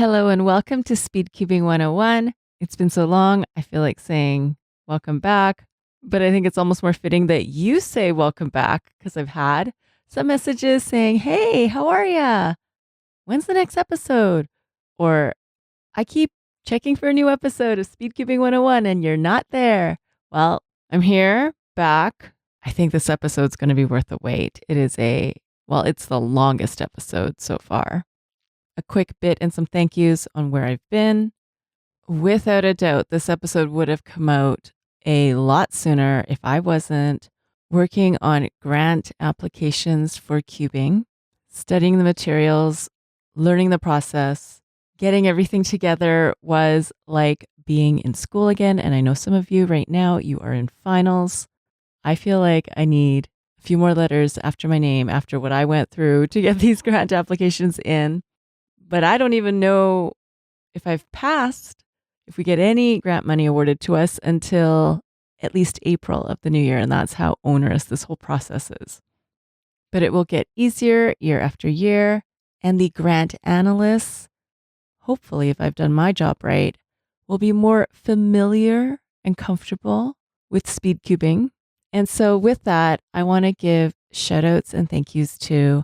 Hello and welcome to Speedcubing 101. It's been so long, I feel like saying welcome back, but I think it's almost more fitting that you say welcome back because I've had some messages saying, hey, how are ya? When's the next episode? Or I keep checking for a new episode of Speedcubing 101 and you're not there. Well, I'm here, back. I think this episode's going to be worth the wait. It's the longest episode so far. A quick bit and some thank yous on where I've been. Without a doubt, this episode would have come out a lot sooner if I wasn't working on grant applications for cubing, studying the materials, learning the process. Getting everything together was like being in school again. And I know some of you right now, you are in finals. I feel like I need a few more letters after my name after what I went through to get these grant applications in. But I don't even know if I've passed, if we get any grant money awarded to us until at least April of the new year. And that's how onerous this whole process is. But it will get easier year after year. And the grant analysts, hopefully, if I've done my job right, will be more familiar and comfortable with Speedcubing. And so with that, I want to give shout outs and thank yous to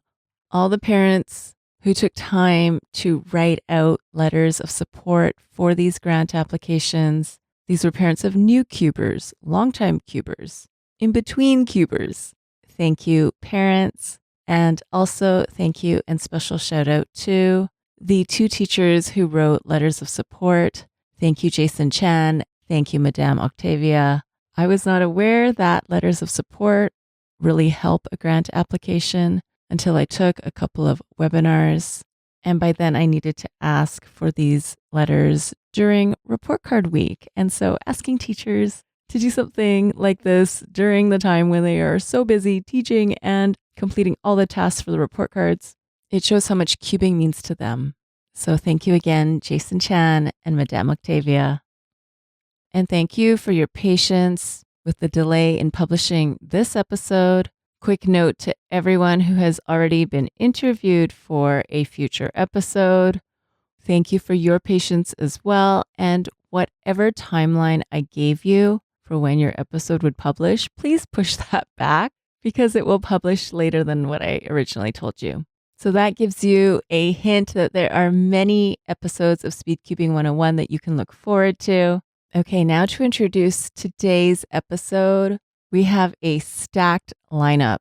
all the parents who took time to write out letters of support for these grant applications. These were parents of new cubers, longtime cubers, in-between cubers. Thank you, parents. And also thank you and special shout out to the two teachers who wrote letters of support. Thank you, Jason Chan. Thank you, Madame Octavia. I was not aware that letters of support really help a grant application until I took a couple of webinars. And by then I needed to ask for these letters during report card week. And so asking teachers to do something like this during the time when they are so busy teaching and completing all the tasks for the report cards, it shows how much cubing means to them. So thank you again, Jason Chan and Madame Octavia. And thank you for your patience with the delay in publishing this episode. Quick note to everyone who has already been interviewed for a future episode. Thank you for your patience as well. And whatever timeline I gave you for when your episode would publish, please push that back because it will publish later than what I originally told you. So that gives you a hint that there are many episodes of Speedcubing 101 that you can look forward to. Okay, now to introduce today's episode. We have a stacked lineup.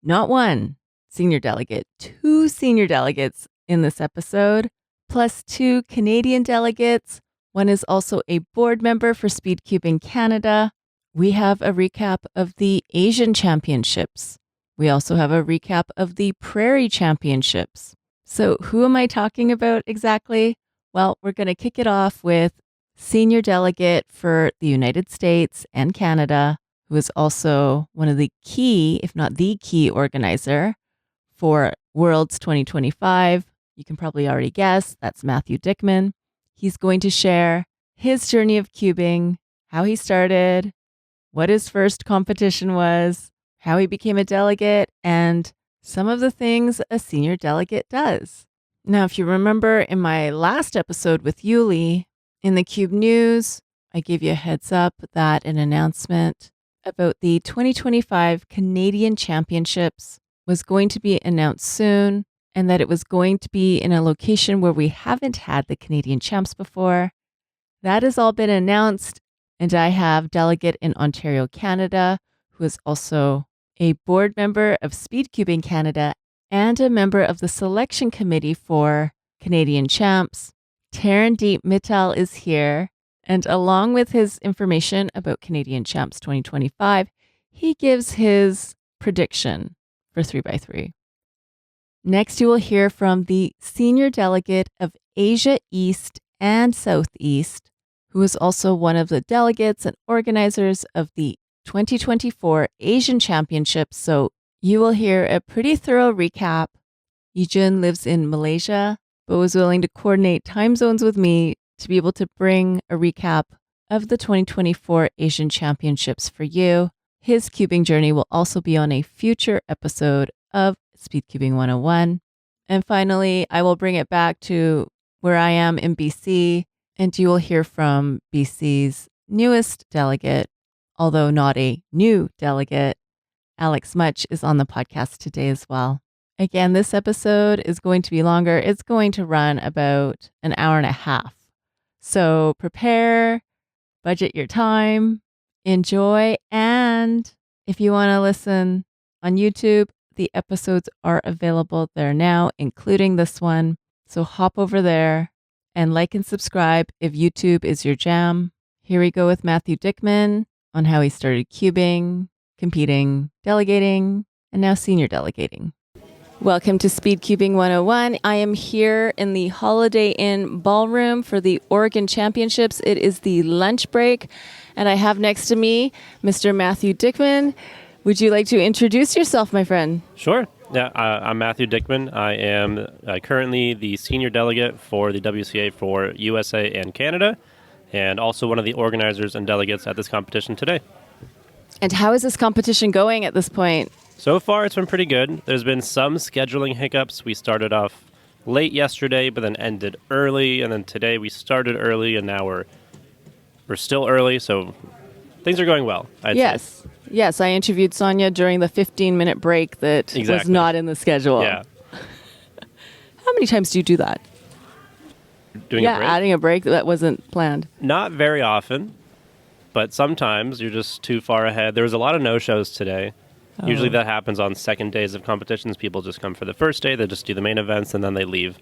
Not one senior delegate, two senior delegates in this episode, plus two Canadian delegates. One is also a board member for Speedcubing Canada. We have a recap of the Asian Championships. We also have a recap of the Prairie Championships. So who am I talking about exactly? Well, we're going to kick it off with senior delegate for the United States and Canada, who is also one of the key, if not the key organizer for Worlds 2025. You can probably already guess, that's Matthew Dickman. He's going to share his journey of cubing, how he started, what his first competition was, how he became a delegate, and some of the things a senior delegate does. Now, if you remember in my last episode with Yuli, in the Cube News, I gave you a heads up that an announcement about the 2025 Canadian Championships was going to be announced soon, and that it was going to be in a location where we haven't had the Canadian Champs before. That has all been announced, and I have delegate in Ontario, Canada, who is also a board member of Speedcubing Canada and a member of the selection committee for Canadian Champs. Tarandeep Mittal is here. And along with his information about Canadian Champs 2025, he gives his prediction for 3x3. Next, you will hear from the senior delegate of Asia East and Southeast, who is also one of the delegates and organizers of the 2024 Asian Championships. So you will hear a pretty thorough recap. Yi Jun lives in Malaysia, but was willing to coordinate time zones with me to be able to bring a recap of the 2024 Asian Championships for you. His cubing journey will also be on a future episode of Speedcubing 101. And finally, I will bring it back to where I am in BC, and you will hear from BC's newest delegate, although not a new delegate. Alex Mutch is on the podcast today as well. Again, this episode is going to be longer. It's going to run about an hour and a half. So prepare, budget your time, enjoy, and if you want to listen on YouTube, the episodes are available there now, including this one. So hop over there and like and subscribe if YouTube is your jam. Here we go with Matthew Dickman on how he started cubing, competing, delegating, and now senior delegating. Welcome to Speedcubing 101. I am here in the Holiday Inn Ballroom for the Oregon Championships. It is the lunch break, and I have next to me Mr. Matthew Dickman. Would you like to introduce yourself, my friend? Sure. Yeah, I'm Matthew Dickman. I am currently the senior delegate for the WCA for USA and Canada, and also one of the organizers and delegates at this competition today. And how is this competition going at this point? So far, it's been pretty good. There's been some scheduling hiccups. We started off late yesterday, but then ended early, and then today we started early, and now we're still early, so things are going well, I'd say. Yes, I interviewed Sonia during the 15-minute break that was not in the schedule. Yeah. How many times do you do that? Doing a break? Adding a break that wasn't planned. Not very often, but sometimes you're just too far ahead. There was a lot of no-shows today. Oh. Usually that happens on second days of competitions. People just come for the first day, they just do the main events, and then they leave.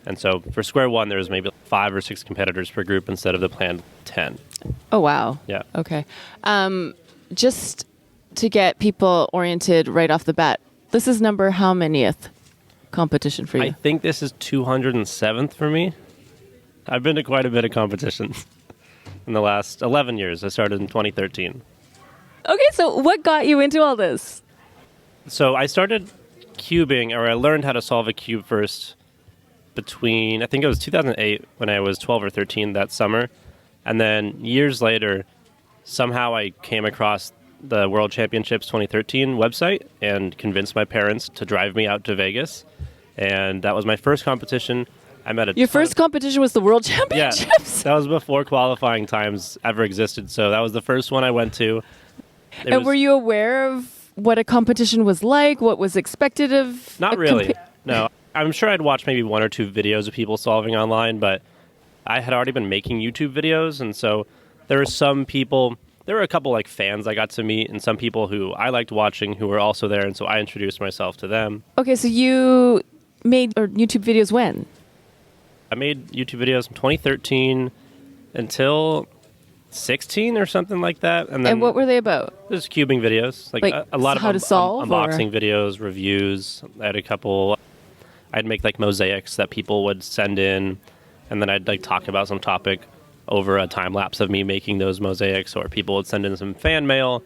And so for square one, there's maybe 5 or 6 competitors per group instead of the planned 10. Oh, wow. Yeah. Okay. Just to get people oriented right off the bat, this is number how manyth competition for you? I think this is 207th for me. I've been to quite a bit of competitions in the last 11 years. I started in 2013. Okay, so what got you into all this? So I started cubing, or I learned how to solve a cube first between, I think it was 2008 when I was 12 or 13 that summer. And then years later, somehow I came across the World Championships 2013 website and convinced my parents to drive me out to Vegas. And that was my first competition. I met Your first competition was the World Championships? Yeah, that was before qualifying times ever existed. So that was the first one I went to. Were you aware of what a competition was like? What was expected of? Not really. No. I'm sure I'd watched maybe 1 or 2 videos of people solving online, but I had already been making YouTube videos, and so there were a couple like fans I got to meet, and some people who I liked watching who were also there, and so I introduced myself to them. Okay, so you made YouTube videos when? I made YouTube videos in 2013 until 16 or something like that. And what were they about? Just cubing videos, like a lot of how to solve, unboxing videos, reviews. I had a couple. I'd make like mosaics that people would send in, and then I'd like talk about some topic over a time lapse of me making those mosaics, or people would send in some fan mail,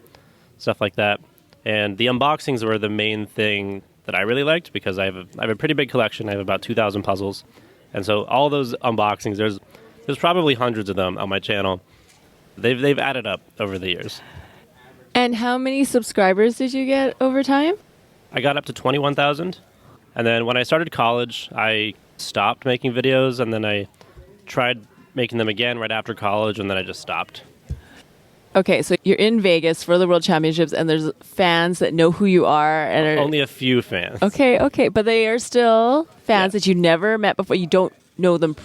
stuff like that. And the unboxings were the main thing that I really liked because I have a pretty big collection. I have about 2,000 puzzles, and so all those unboxings, there's probably hundreds of them on my channel. They've added up over the years. And how many subscribers did you get over time? I got up to 21,000. And then when I started college, I stopped making videos, and then I tried making them again right after college, and then I just stopped. Okay, so you're in Vegas for the World Championships, and there's fans that know who you are. And only a few fans. Okay, but they are still fans that you never met before. You don't know them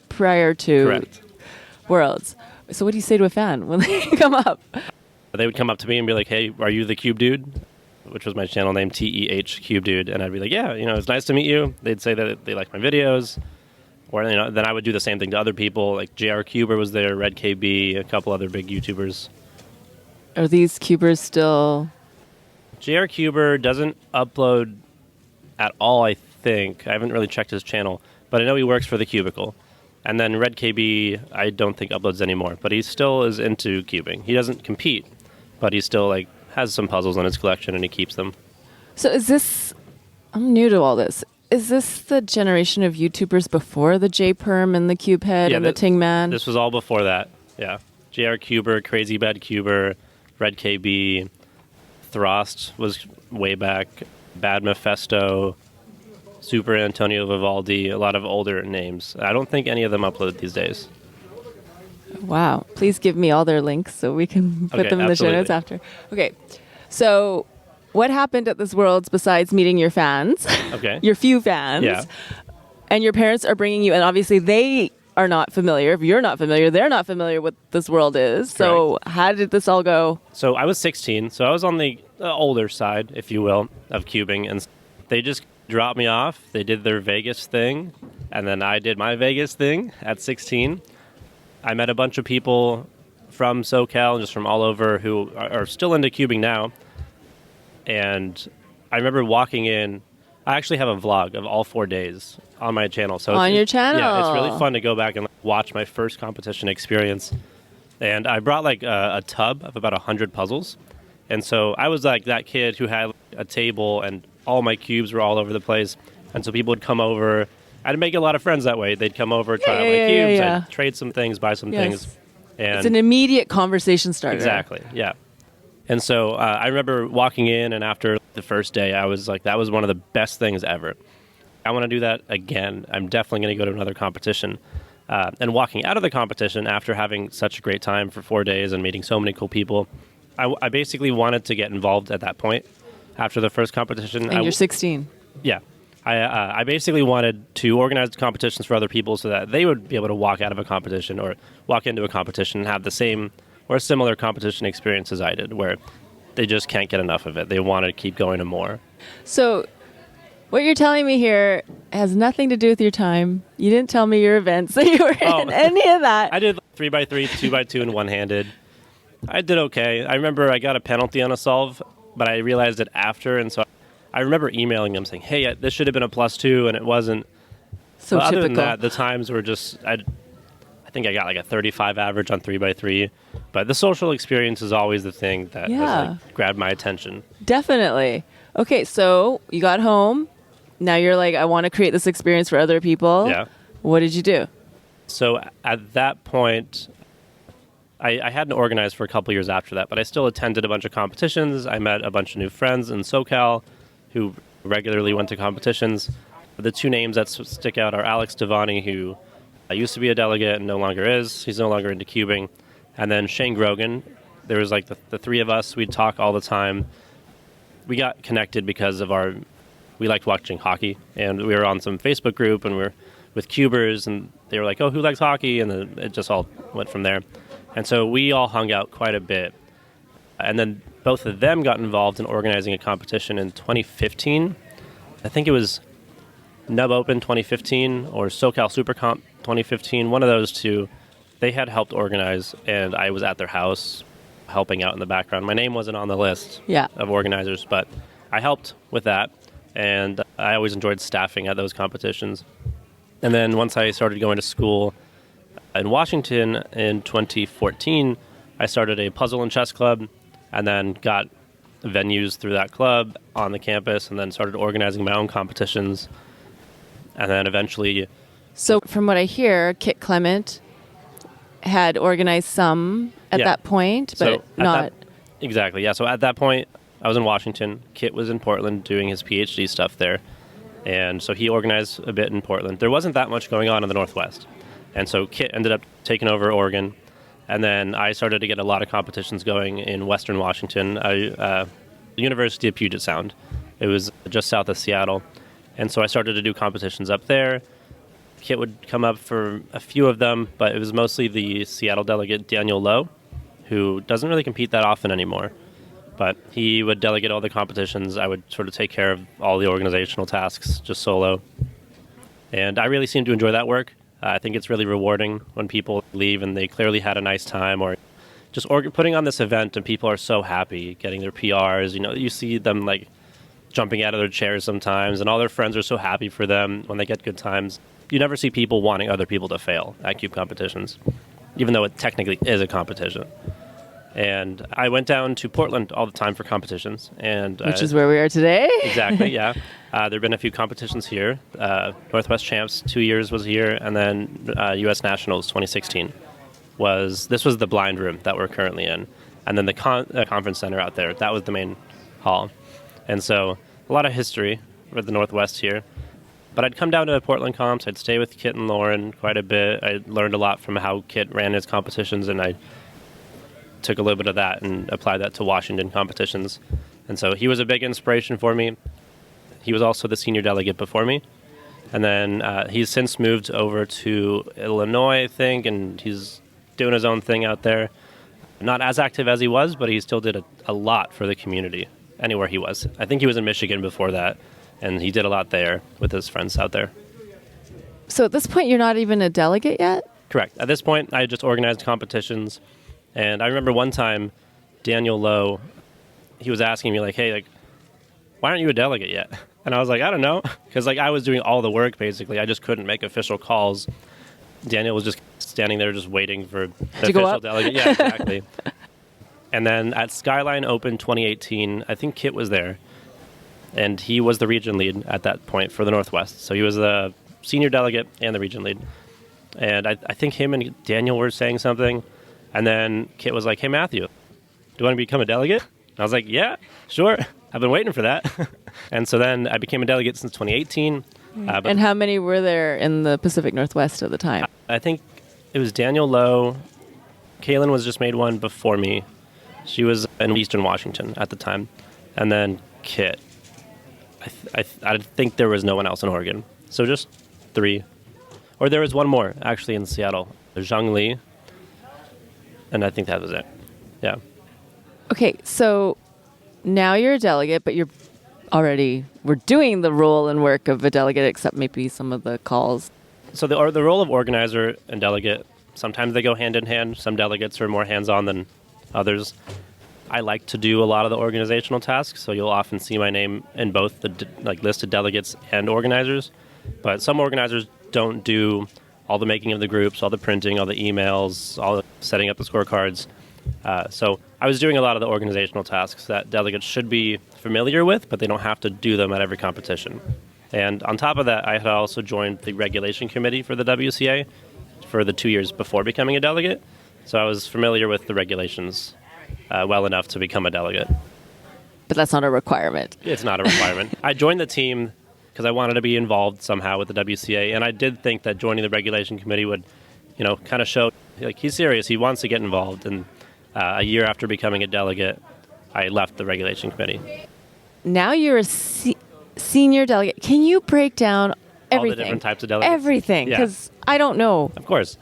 prior to Correct. Worlds. So what do you say to a fan when they come up? They would come up to me and be like, "Hey, are you the Cube Dude?" Which was my channel name, TEH Cube Dude. And I'd be like, "Yeah, it's nice to meet you." They'd say that they like my videos. Or, then I would do the same thing to other people. Like JR Cuber was there, Red KB, a couple other big YouTubers. Are these cubers still? JR Cuber doesn't upload at all, I think. I haven't really checked his channel, but I know he works for the Cubicle. And then Red KB, I don't think uploads anymore, but he still is into cubing. He doesn't compete, but he still has some puzzles in his collection and he keeps them. So is this? I'm new to all this. Is this the generation of YouTubers before the J-Perm and the Cubehead and the Tingman? This was all before that. Yeah, JR Cuber, Crazy Bad Cuber, Red KB, Throst was way back, Bad Mephisto. Super Antonio Vivaldi, a lot of older names. I don't think any of them upload these days. Wow. Please give me all their links so we can put Okay, them in the show absolutely. notes after. Okay. So what happened at this Worlds besides meeting your fans, Okay. your few fans, Yeah. and your parents are bringing you, and obviously they are not familiar. If you're not familiar, they're not familiar what this world is. So how did this all go? So I was 16, so I was on the older side, if you will, of cubing, and they just dropped me off. They did their Vegas thing, and then I did my Vegas thing at 16. I met a bunch of people from SoCal, just from all over, who are still into cubing now. And I remember walking in. I actually have a vlog of all 4 days on my channel. So On your channel. Yeah, it's really fun to go back and watch my first competition experience. And I brought like a tub of about 100 puzzles. And so I was like that kid who had a table and all my cubes were all over the place. And so people would come over. I'd make a lot of friends that way. They'd come over, try out my cubes, I'd trade some things, buy some things. And it's an immediate conversation starter. Exactly, yeah. And so I remember walking in, and after the first day, I was like, that was one of the best things ever. I want to do that again. I'm definitely going to go to another competition. And walking out of the competition after having such a great time for 4 days and meeting so many cool people, I basically wanted to get involved at that point after the first competition. And you're 16. Yeah. I basically wanted to organize competitions for other people so that they would be able to walk out of a competition or walk into a competition and have the same or similar competition experience as I did, where they just can't get enough of it. They want to keep going to more. So what you're telling me here has nothing to do with your time. You didn't tell me your events that you were in, any of that. I did 3x3, 2x2, and one-handed. I did okay. I remember I got a penalty on a solve, but I realized it after, and so I remember emailing them saying, hey, this should have been a +2, and it wasn't. So other typical. than that, the times were just, I think I got like a 35 average on 3x3, but the social experience is always the thing that has like grabbed my attention. Definitely. Okay, so you got home. Now you're like, I want to create this experience for other people. Yeah. What did you do? So at that point, I hadn't organized for a couple years after that, but I still attended a bunch of competitions. I met a bunch of new friends in SoCal who regularly went to competitions. The two names that stick out are Alex Devani, who used to be a delegate and no longer is. He's no longer into cubing. And then Shane Grogan. There was like the three of us. We'd talk all the time. We got connected because of we liked watching hockey. And we were on some Facebook group and we were with cubers. And they were like, oh, who likes hockey? And then it just all went from there. And so we all hung out quite a bit. And then both of them got involved in organizing a competition in 2015. I think it was Nub Open 2015 or SoCal Super Comp 2015. One of those two, they had helped organize, and I was at their house helping out in the background. My name wasn't on the list of organizers, but I helped with that, and I always enjoyed staffing at those competitions. And then once I started going to school in Washington in 2014, I started a puzzle and chess club, and then got venues through that club on the campus, and then started organizing my own competitions. And then eventually... So from what I hear, Kit Clement had organized some at that point, but not... Exactly, yeah. So at that point, I was in Washington. Kit was in Portland doing his PhD stuff there. And so he organized a bit in Portland. There wasn't that much going on in the Northwest. And so Kit ended up taking over Oregon. And then I started to get a lot of competitions going in Western Washington, the University of Puget Sound. It was just south of Seattle. And so I started to do competitions up there. Kit would come up for a few of them, but it was mostly the Seattle delegate, Daniel Lowe, who doesn't really compete that often anymore. But he would delegate all the competitions. I would sort of take care of all the organizational tasks, just solo. And I really seem to enjoy that work. I think it's really rewarding when people leave and they clearly had a nice time, or just putting on this event and people are so happy getting their PRs. You know, you see them like jumping out of their chairs sometimes, and all their friends are so happy for them when they get good times. You never see people wanting other people to fail at cube competitions, even though it technically is a competition. And I went down to Portland all the time for competitions. Which is where we are today? Exactly, yeah. There have been a few competitions here. Northwest Champs 2 years was here, and then U.S. Nationals 2016. This was the blind room that we're currently in. And then the conference center out there, that was the main hall. And so a lot of history for the Northwest here. But I'd come down to Portland comps. I'd stay with Kit and Lauren quite a bit. I learned a lot from how Kit ran his competitions, and I took a little bit of that and applied that to Washington competitions. And so he was a big inspiration for me. He was also the senior delegate before me. And then he's since moved over to Illinois, I think, and he's doing his own thing out there. Not as active as he was, but he still did a lot for the community anywhere he was. I think he was in Michigan before that, and he did a lot there with his friends out there. So at this point, you're not even a delegate yet? Correct. At this point, I just organized competitions. And I remember one time, Daniel Lowe, he was asking me, like, hey, like, why aren't you a delegate yet? And I was like, I don't know. Because, like, I was doing all the work, basically. I just couldn't make official calls. Daniel was just standing there just waiting for the official delegate. Yeah, exactly. And then at Skyline Open 2018, I think Kit was there. And he was the region lead at that point for the Northwest. So he was the senior delegate and the region lead. And I think him and Daniel were saying something. And then Kit was like, hey, Matthew, do you want to become a delegate? And I was like, yeah, sure. I've been waiting for that. And so then I became a delegate since 2018. And how many were there in the Pacific Northwest at the time? I think it was Daniel Lowe. Kaylin was just made one before me. She was in Eastern Washington at the time. And then Kit. I think there was no one else in Oregon. So just 3. Or there was one more, actually, in Seattle. Zhang Li. And I think that was it. Yeah. Okay, so now you're a delegate, but we're doing the role and work of a delegate, except maybe some of the calls. So the role of organizer and delegate, sometimes they go hand in hand. Some delegates are more hands-on than others. I like to do a lot of the organizational tasks, so you'll often see my name in both the listed delegates and organizers. But some organizers don't do all the making of the groups, all the printing, all the emails, all the setting up the scorecards. So I was doing a lot of the organizational tasks that delegates should be familiar with, but they don't have to do them at every competition. And on top of that, I had also joined the regulation committee for the WCA for the 2 years before becoming a delegate. So I was familiar with the regulations well enough to become a delegate. But that's not a requirement. It's not a requirement. I joined the team because I wanted to be involved somehow with the WCA, and I did think that joining the regulation committee would, kind of show, like, he's serious, he wants to get involved. And a year after becoming a delegate, I left the regulation committee. Now you're a senior delegate. Can you break down everything? All the different types of delegates? Everything, because I don't know. Of course.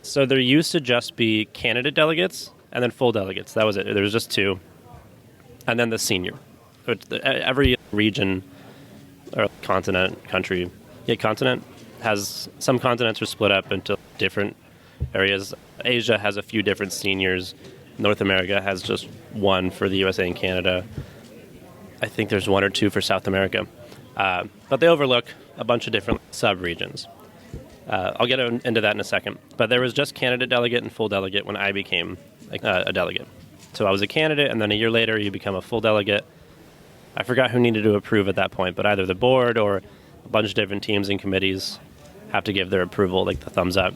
So there used to just be candidate delegates and then full delegates. That was it. There was just 2. And then the senior. Every region or continent has, some continents are split up into different areas. Asia has a few different seniors. North America has just one for the USA and Canada. I think there's 1 or 2 for South America. But they overlook a bunch of different sub-regions. I'll get into that in a second. But there was just candidate delegate and full delegate when I became a delegate. So I was a candidate, and then a year later you become a full delegate. I forgot who needed to approve at that point, but either the board or a bunch of different teams and committees have to give their approval, like the thumbs up.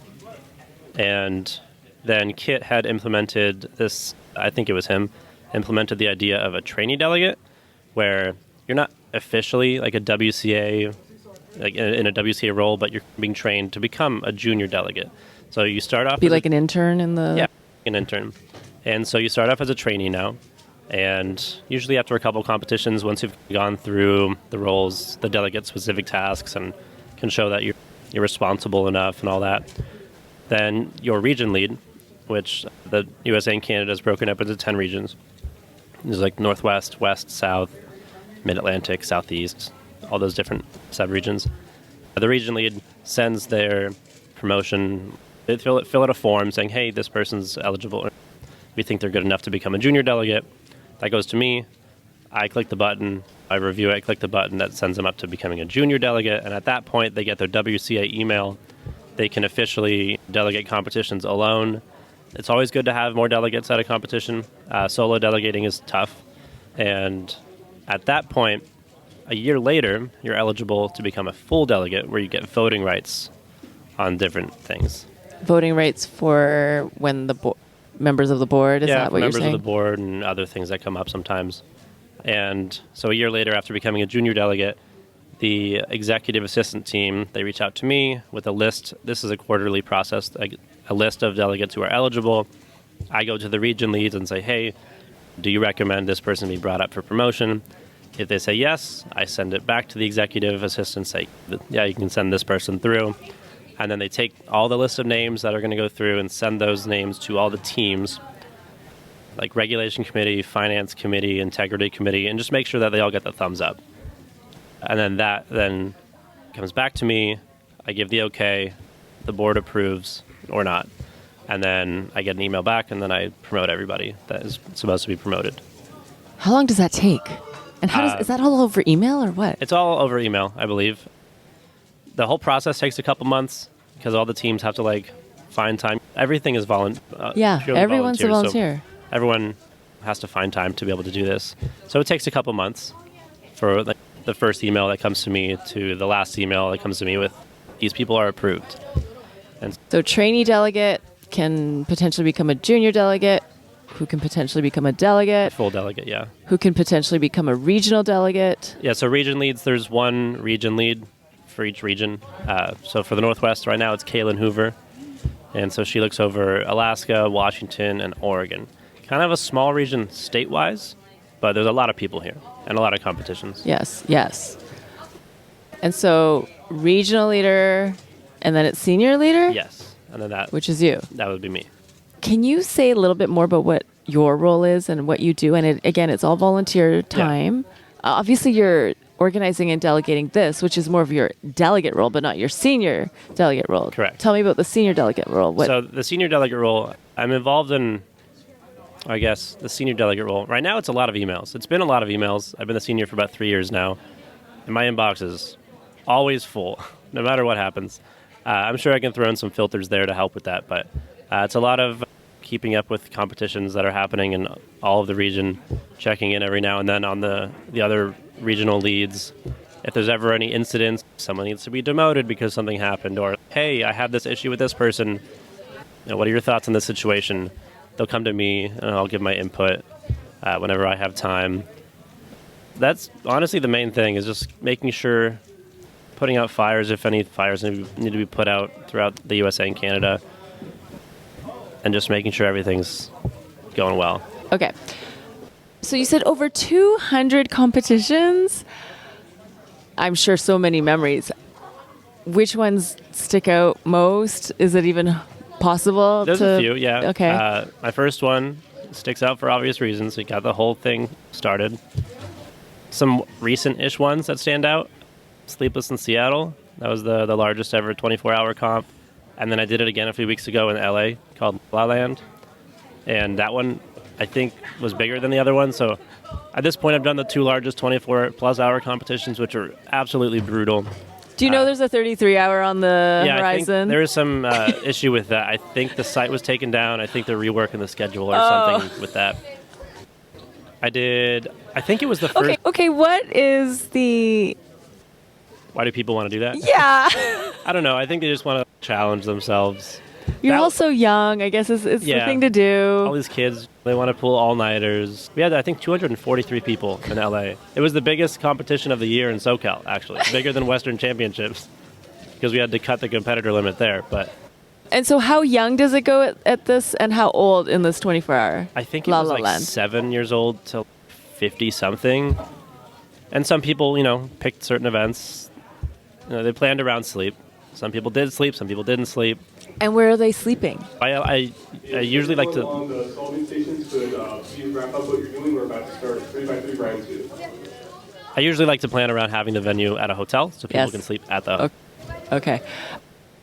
And then Kit had implemented this, I think it was him, implemented the idea of a trainee delegate, where you're not officially like a WCA, like in a WCA role, but you're being trained to become a junior delegate. So you start off be like an intern in the... Yeah, an intern. And so you start off as a trainee now. And usually after a couple competitions, once you've gone through the roles, the delegate-specific tasks, and can show that you're responsible enough and all that, then your region lead, which the USA and Canada is broken up into 10 regions. There's like Northwest, West, South, Mid-Atlantic, Southeast, all those different sub-regions. The region lead sends their promotion. They fill out a form saying, hey, this person's eligible. We think they're good enough to become a junior delegate. That goes to me. I click the button. I review it. I click the button. That sends them up to becoming a junior delegate. And at that point, they get their WCA email. They can officially delegate competitions alone. It's always good to have more delegates at a competition. Solo delegating is tough. And at that point, a year later, you're eligible to become a full delegate where you get voting rights on different things. Voting rights for when the members of the board? Is that what you're saying? Yeah, members of the board and other things that come up sometimes. And so a year later, after becoming a junior delegate, The executive assistant team, they reach out to me with a list. This is a quarterly process, a list of delegates who are eligible. I go to the region leads and say, hey, do you recommend this person be brought up for promotion? If they say yes, I send it back to the executive assistant, say, yeah, you can send this person through. And then they take all the list of names that are going to go through and send those names to all the teams, like regulation committee, finance committee, integrity committee, and just make sure that they all get the thumbs up. And then that then comes back to me. I give the okay, the board approves or not. And then I get an email back, and then I promote everybody that is supposed to be promoted. How long does that take? And is that all over email or what? It's all over email, I believe. The whole process takes a couple months because all the teams have to find time. Everything is everyone's a volunteer. So everyone has to find time to be able to do this. So it takes a couple months for the first email that comes to me to the last email that comes to me with these people are approved. And so trainee delegate can potentially become a junior delegate, who can potentially become a delegate. Full delegate, yeah. Who can potentially become a regional delegate. Yeah, so region leads, there's one region lead for each region. So for the Northwest right now, it's Kaylin Hoover. And so she looks over Alaska, Washington, and Oregon. Kind of a small region state-wise, but there's a lot of people here and a lot of competitions. Yes. And so regional leader, and then it's senior leader? Yes. And then which is you. That would be me. Can you say a little bit more about what your role is and what you do? And it's all volunteer time. Yeah. Obviously, you're organizing and delegating this, which is more of your delegate role, but not your senior delegate role. Correct. Tell me about the senior delegate role. So the senior delegate role, I'm involved in, I guess, the senior delegate role. Right now, it's a lot of emails. It's been a lot of emails. I've been the senior for about 3 years now. And my inbox is always full, no matter what happens. I'm sure I can throw in some filters there to help with that, but it's a lot of keeping up with competitions that are happening in all of the region, checking in every now and then on the other regional leads. If there's ever any incidents, someone needs to be demoted because something happened, or, hey, I have this issue with this person. What are your thoughts on this situation? They'll come to me, and I'll give my input whenever I have time. That's honestly the main thing, is just making sure, putting out fires if any fires need to be put out throughout the USA and Canada, and just making sure everything's going well. Okay. So you said over 200 competitions. I'm sure so many memories. Which ones stick out most? Is it even possible? There's a few, yeah. Okay. My first one sticks out for obvious reasons. We got the whole thing started. Some recent-ish ones that stand out. Sleepless in Seattle. That was the largest ever 24-hour comp. And then I did it again a few weeks ago in LA called La Land. And that one, I think, was bigger than the other one. So at this point, I've done the two largest 24-plus hour competitions, which are absolutely brutal. Do you know there's a 33-hour on the horizon? I think there is some issue with that. I think the site was taken down. I think they're reworking the schedule or something with that. I think it was the first. Okay, what is the... Why do people want to do that? Yeah. I don't know. I think they just want to challenge themselves. You're also young. I guess it's the thing to do. All these kids, they want to pull all-nighters. We had, I think, 243 people in LA. It was the biggest competition of the year in SoCal, actually. Bigger than Western Championships, because we had to cut the competitor limit there. And so how young does it go at this, and how old in this 24-hour? I think it was 7 years old to 50-something. And some people, picked certain events. They planned around sleep. Some people did sleep, some people didn't sleep. And where are they sleeping? I usually like to... On the solving stations could you wrap up what you're doing? We're about to start 3x3 round 2. I usually like to plan around having the venue at a hotel so people can sleep at the hotel. Okay.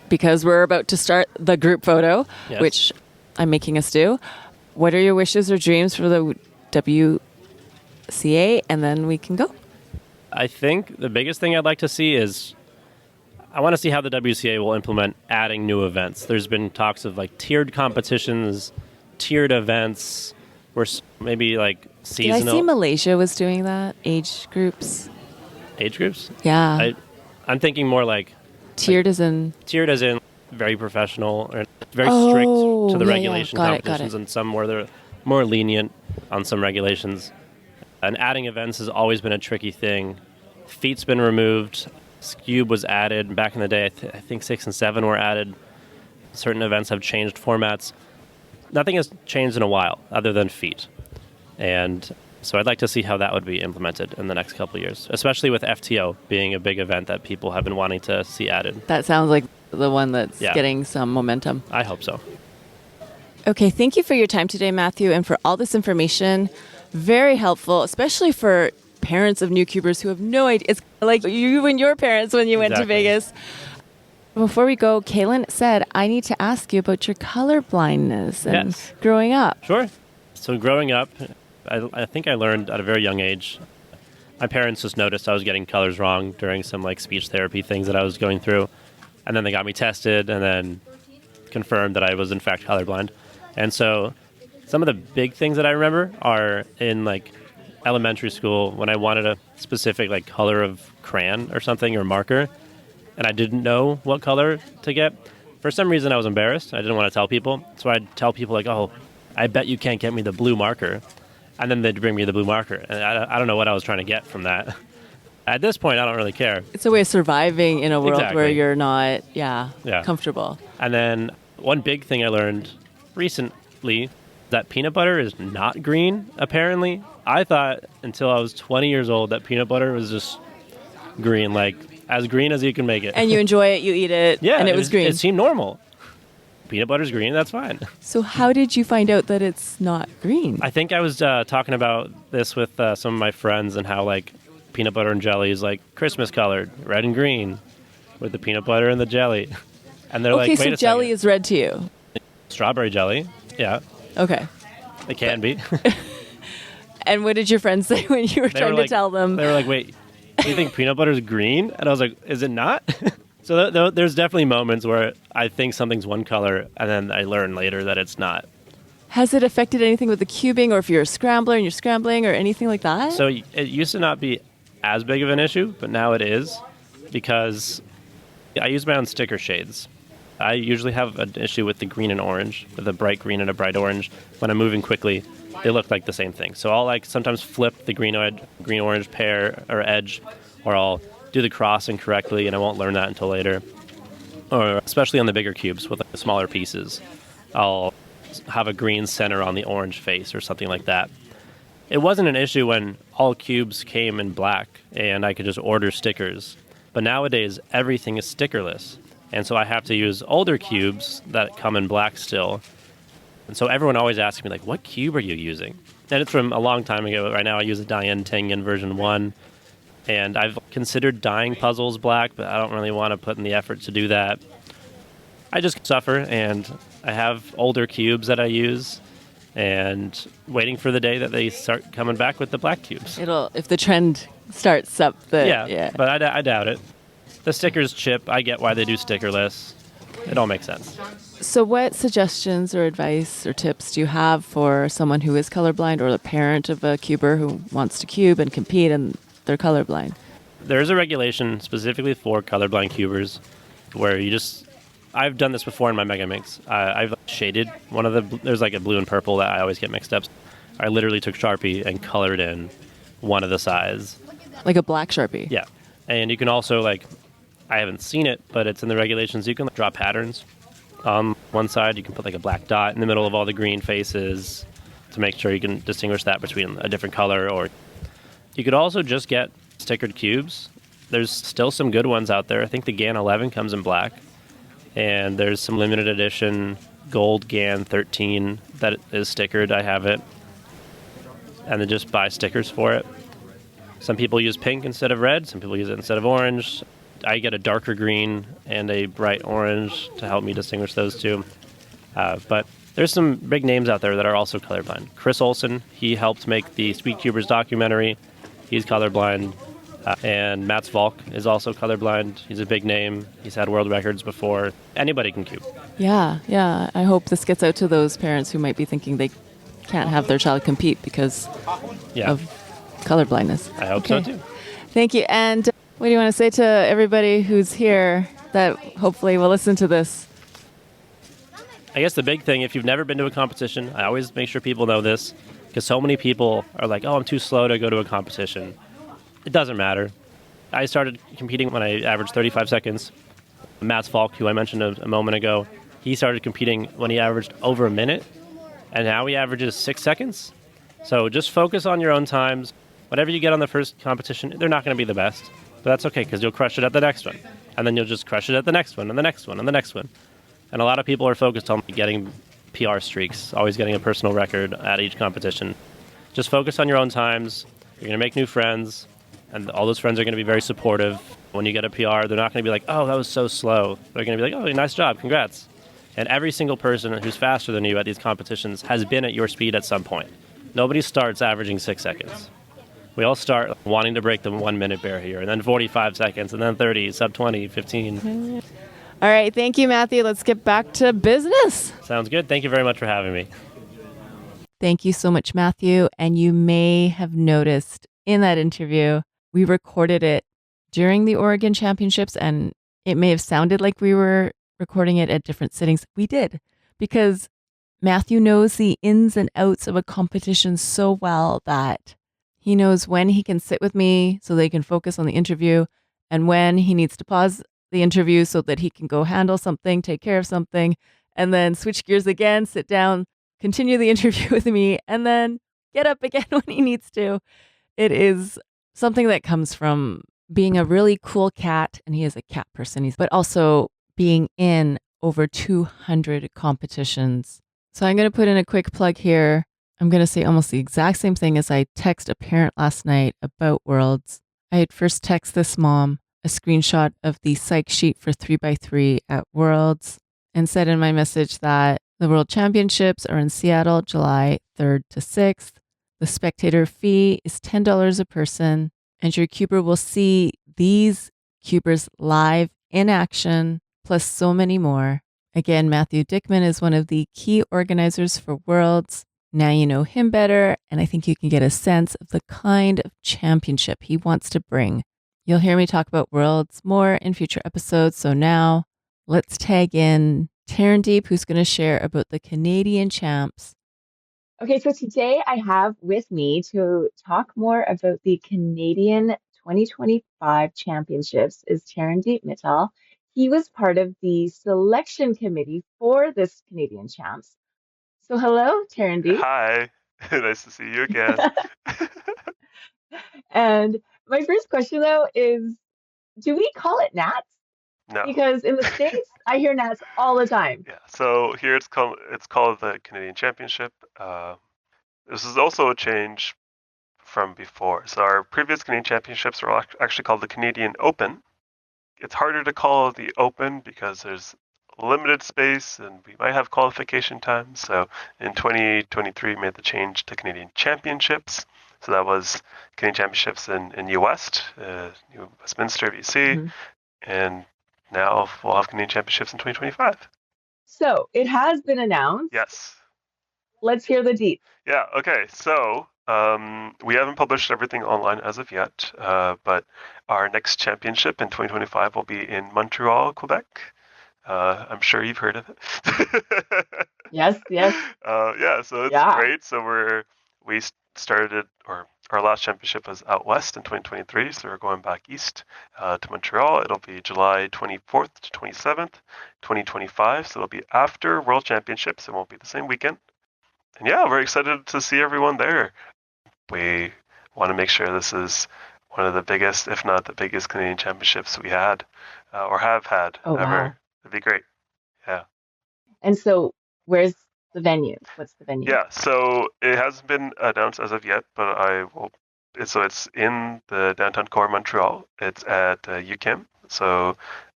Because we're about to start the group photo, which I'm making us do. What are your wishes or dreams for the WCA? And then we can go. I think the biggest thing I'd like to see is... I want to see how the WCA will implement adding new events. There's been talks of tiered competitions, tiered events, where maybe seasonal. Did I see Malaysia was doing that? Age groups? Age groups? Yeah. I'm thinking more tiered as in? Tiered as in very professional, or very strict to the regulation competitions, and some where they're more lenient on some regulations. And adding events has always been a tricky thing Feet's been removed. Cube was added back in the day. I think 6 and 7 were added. Certain events have changed formats. Nothing has changed in a while other than feet. And so I'd like to see how that would be implemented in the next couple of years, especially with FTO being a big event that people have been wanting to see added. That sounds like the one that's getting some momentum. I hope so. Okay, thank you for your time today, Matthew, and for all this information. Very helpful, especially for parents of new cubers who have no idea. It's like you and your parents when you went to Vegas. Before we go, Kaylin said, I need to ask you about your color blindness and growing up. Sure. So growing up, I think I learned at a very young age. My parents just noticed I was getting colors wrong during some like speech therapy things that I was going through. And then they got me tested and then confirmed that I was in fact colorblind. And so some of the big things that I remember are in like elementary school when I wanted a specific like color of crayon or something or marker, and I didn't know what color to get. For some reason, I was embarrassed. I didn't want to tell people. So I'd tell people like, oh, I bet you can't get me the blue marker. And then they'd bring me the blue marker. And I don't know what I was trying to get from that. At this point, I don't really care. It's a way of surviving in a world where you're not, comfortable. And then one big thing I learned recently, that peanut butter is not green, apparently. I thought until I was 20 years old that peanut butter was just green, like as green as you can make it. And you enjoy it, you eat it, and it was green. It seemed normal. Peanut butter's green, that's fine. So how did you find out that it's not green? I think I was talking about this with some of my friends and how like peanut butter and jelly is like Christmas colored, red and green, with the peanut butter and the jelly. And they're like, wait a second. Okay, so jelly is red to you. Strawberry jelly, yeah. Okay. It can be. And what did your friends say when you were trying to tell them? They were like, wait, do you think peanut butter is green? And I was like, is it not? So there's definitely moments where I think something's one color, and then I learn later that it's not. Has it affected anything with the cubing, or if you're a scrambler and you're scrambling, or anything like that? So it used to not be as big of an issue, but now it is, because I use my own sticker shades. I usually have an issue with the green and orange, with a bright green and a bright orange. When I'm moving quickly, they look like the same thing. So I'll like sometimes flip the green-orange pair or edge, or I'll do the crossing correctly, and I won't learn that until later. Or especially on the bigger cubes with like the smaller pieces, I'll have a green center on the orange face or something like that. It wasn't an issue when all cubes came in black and I could just order stickers. But nowadays, everything is stickerless. And so I have to use older cubes that come in black still. And so everyone always asks me, like, what cube are you using? And it's from a long time ago. Right now I use a Diane Tingyun version 1. And I've considered dyeing puzzles black, but I don't really want to put in the effort to do that. I just suffer, and I have older cubes that I use, and waiting for the day that they start coming back with the black cubes. If the trend starts up. But I doubt it. The stickers chip. I get why they do stickerless. It all makes sense. So what suggestions or advice or tips do you have for someone who is colorblind, or the parent of a cuber who wants to cube and compete and they're colorblind? There's a regulation specifically for colorblind cubers where I've done this before in my Mega Mix. I've shaded one of there's like a blue and purple that I always get mixed up. I literally took Sharpie and colored in one of the sides. Like a black Sharpie? Yeah. And you can also I haven't seen it, but it's in the regulations. You can draw patterns on one side. You can put like a black dot in the middle of all the green faces to make sure you can distinguish that between a different color. Or you could also just get stickered cubes. There's still some good ones out there. I think the GAN 11 comes in black. And there's some limited edition gold GAN 13 that is stickered. I have it. And then just buy stickers for it. Some people use pink instead of red. Some people use it instead of orange. I get a darker green and a bright orange to help me distinguish those two. But there's some big names out there that are also colorblind. Chris Olsen, he helped make the Speedcubers documentary. He's colorblind. And Mats Volk is also colorblind. He's a big name. He's had world records before. Anybody can cube. Yeah. I hope this gets out to those parents who might be thinking they can't have their child compete because of colorblindness. I hope so too. Thank you. And what do you want to say to everybody who's here that hopefully will listen to this? I guess the big thing, if you've never been to a competition, I always make sure people know this, because so many people are like, oh, I'm too slow to go to a competition. It doesn't matter. I started competing when I averaged 35 seconds. Matt Falk, who I mentioned a moment ago, he started competing when he averaged over a minute, and now he averages 6 seconds. So just focus on your own times. Whatever you get on the first competition, they're not going to be the best, but that's okay because you'll crush it at the next one, and then you'll just crush it at the next one, and the next one, and the next one. And a lot of people are focused on getting PR streaks, always getting a personal record at each competition. Just focus on your own times. You're going to make new friends, and all those friends are going to be very supportive. When you get a PR, they're not going to be like, oh, that was so slow. They're going to be like, oh, nice job, congrats. And every single person who's faster than you at these competitions has been at your speed at some point. Nobody starts averaging 6 seconds. We all start wanting to break the 1 minute barrier, and then 45 seconds, and then 30, sub 20, 15. All right. Thank you, Matthew. Let's get back to business. Sounds good. Thank you very much for having me. Thank you so much, Matthew. And you may have noticed in that interview, we recorded it during the Oregon Championships, and it may have sounded like we were recording it at different sittings. We did, because Matthew knows the ins and outs of a competition so well that he knows when he can sit with me so they can focus on the interview, and when he needs to pause the interview so that he can go handle something, take care of something, and then switch gears again, sit down, continue the interview with me, and then get up again when he needs to. It is something that comes from being a really cool cat, and he is a cat person, but also being in over 200 competitions. So I'm going to put in a quick plug here. I'm going to say almost the exact same thing as I texted a parent last night about Worlds. I had first texted this mom a screenshot of the psych sheet for 3x3 at Worlds and said in my message that the World Championships are in Seattle, July 3rd to 6th. The spectator fee is $10 a person, and your cuber will see these cubers live in action, plus so many more. Again, Matthew Dickman is one of the key organizers for Worlds. Now you know him better, and I think you can get a sense of the kind of championship he wants to bring. You'll hear me talk about Worlds more in future episodes, so now let's tag in Tarandeep, who's going to share about the Canadian champs. Okay, so today I have with me to talk more about the Canadian 2025 championships is Tarandeep Mittal. He was part of the selection committee for this Canadian champs. So hello, Tarandeep. Hi, nice to see you again. And my first question though is, do we call it Nats? No. Because in the States, I hear Nats all the time. Yeah, so here it's called the Canadian Championship. This is also a change from before. So our previous Canadian Championships were actually called the Canadian Open. It's harder to call the Open because there's limited space and we might have qualification time. So in 2023, we made the change to Canadian Championships. So that was Canadian Championships in New West, New Westminster, BC, and now we'll have Canadian Championships in 2025. So it has been announced. Yes. Let's hear the deep. Yeah, okay. So we haven't published everything online as of yet, but our next championship in 2025 will be in Montreal, Quebec. I'm sure you've heard of it. Yes. Yeah, so it's great. So we started, or our last championship was out west in 2023, so we're going back east to Montreal. It'll be July 24th to 27th, 2025. So it'll be after World Championships. It won't be the same weekend. And yeah, we're excited to see everyone there. We want to make sure this is one of the biggest, if not the biggest, Canadian Championships we had or have had ever. Wow. It'd be great. Yeah. And so where's the venue? What's the venue? Yeah, so it hasn't been announced as of yet, but I will. So it's in the downtown core of Montreal. It's at UQAM, so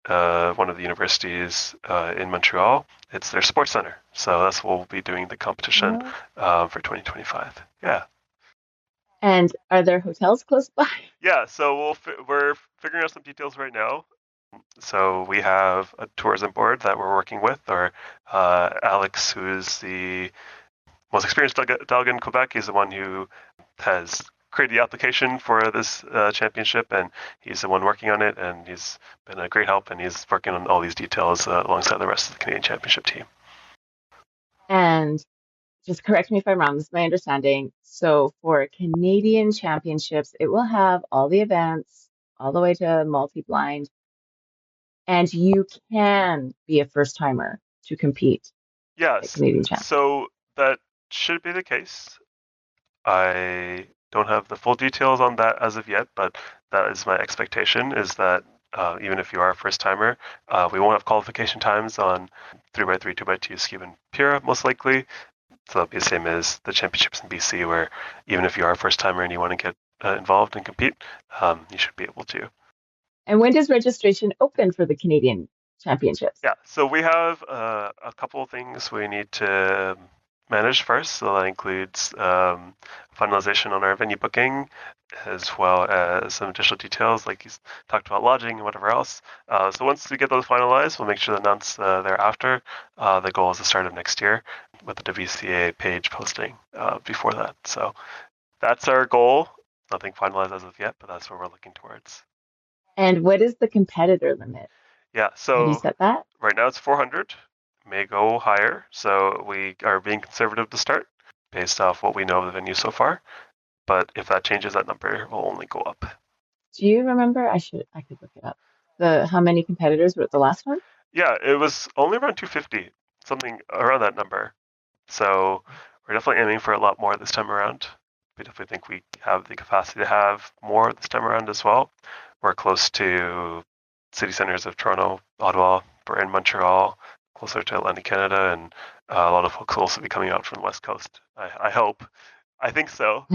one of the universities in Montreal. It's their sports center. So that's where we'll be doing the competition for 2025. Yeah. And are there hotels close by? Yeah, so we're figuring out some details right now. So we have a tourism board that we're working with, or Alex, who's the most experienced delegate in Quebec. He's the one who has created the application for this championship, and he's the one working on it, and he's been a great help, and he's working on all these details alongside the rest of the Canadian Championship team. And just correct me if I'm wrong, this is my understanding. So for Canadian Championships, it will have all the events, all the way to multi-blind, and you can be a first timer to compete at Yes, Canadian Champ. so that should be the case. I don't have the full details on that as of yet, but that is my expectation, is that even if you are a first timer, we won't have qualification times on 3x3, 2x2, Skew and Pura, most likely. So it'll be the same as the championships in BC, where even if you are a first timer and you want to get involved and compete, you should be able to. And when does registration open for the Canadian Championships? Yeah, so we have a couple of things we need to manage first. So that includes finalization on our venue booking, as well as some additional details, like he's talked about lodging and whatever else. So once we get those finalized, we'll make sure to announce thereafter. The goal is the start of next year with the WCA page posting before that. So that's our goal. Nothing finalized as of yet, but that's what we're looking towards. And what is the competitor limit? Yeah, Have you so set that? right now it's 400, may go higher. So we are being conservative to start based off what we know of the venue so far. But if that changes, that number will only go up. Do you remember? I could look it up. How many competitors were at the last one? Yeah, it was only around 250, something around that number. So we're definitely aiming for a lot more this time around. We definitely think we have the capacity to have more this time around as well. We're close to city centers of Toronto, Ottawa, we're in Montreal, closer to Atlantic Canada, and a lot of folks will also be coming out from the West Coast. I hope. I think so.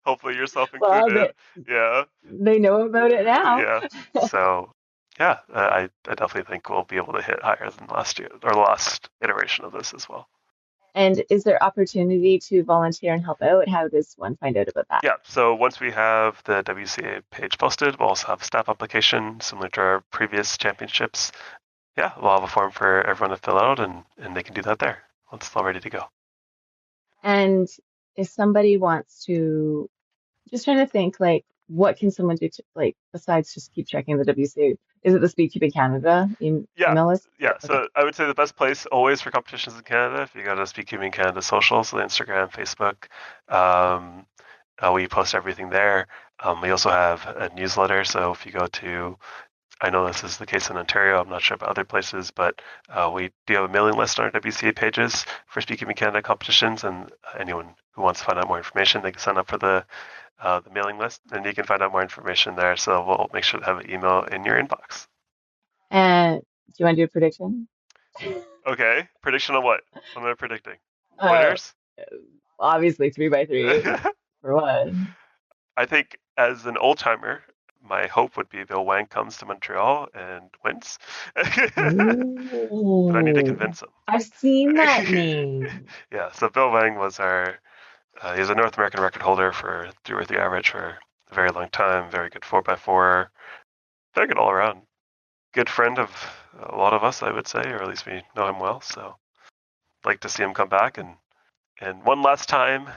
Hopefully yourself included. Well, yeah. They know about it now. Yeah. So yeah, I definitely think we'll be able to hit higher than last year or the last iteration of this as well. And is there opportunity to volunteer and help out? How does one find out about that? Yeah, so once we have the WCA page posted, we'll also have a staff application similar to our previous championships. Yeah, we'll have a form for everyone to fill out, and they can do that there once it's all ready to go. And if somebody wants to, just trying to think, like, what can someone do to, like, besides just keep checking the WCA? Is it the Speedcubing Canada email list? Yeah. Okay. So I would say the best place always for competitions in Canada, if you go to Speedcubing Canada social, so Instagram, Facebook, we post everything there. We also have a newsletter. So if you go to, I know this is the case in Ontario, I'm not sure about other places, but we do have a mailing list on our WCA pages for Speedcubing Canada competitions, and anyone who wants to find out more information, they can sign up for the mailing list, and you can find out more information there. So we'll make sure to have an email in your inbox. And do you want to do a prediction? Okay, prediction on what? What am I predicting? Winners? Obviously 3x3 for one. I think as an old timer, my hope would be Bill Wang comes to Montreal and wins. But I need to convince him. I've seen that name. Yeah, so Bill Wang was he was a North American record holder for 3x3 average for a very long time, very good 4x4, very good all around. Good friend of a lot of us, I would say, or at least we know him well. So I'd like to see him come back and one last time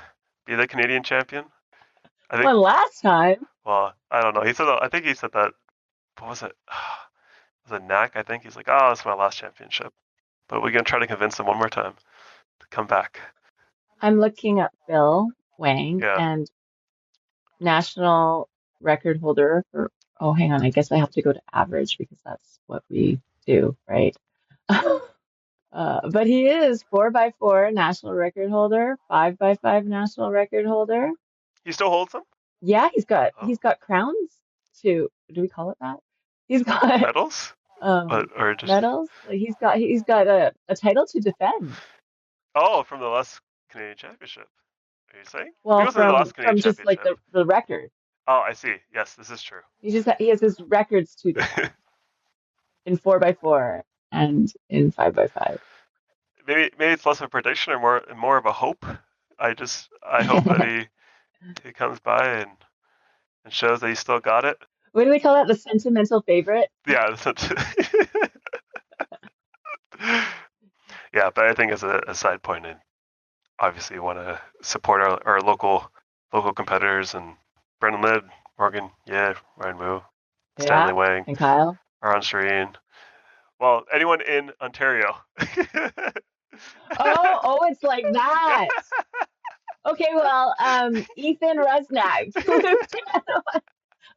be the Canadian champion. I think, one last time? Well, I don't know. I think he said that, what was it? Was it Knack? I think he's like, oh, it's my last championship. But we're going to try to convince him one more time to come back. I'm looking up Bill Wang and national record holder for, oh, hang on. I guess I have to go to average because that's what we do, right? But he is 4x4 national record holder, 5x5 national record holder. He still holds them? Yeah, he's got crowns too. Do we call it that? He's got medals? Or just medals. Like he's got a title to defend. Oh, from the last Canadian Championship. Are you saying? Well, from just like the record. Oh, I see. Yes, this is true. He has his records to defend in 4x4 and in 5x5. Maybe it's less of a prediction or more of a hope. I hope that he comes by and shows that he still got it. What do we call that? The sentimental favorite? Yeah. Yeah, but I think as a side point, and obviously we want to support our local competitors, and Brendan Lidd, Morgan, Ryan Wu, Stanley Wang, and Kyle, Aaron Shireen. Well, anyone in Ontario. Oh, it's like that. Okay, well, Ethan Rusnak.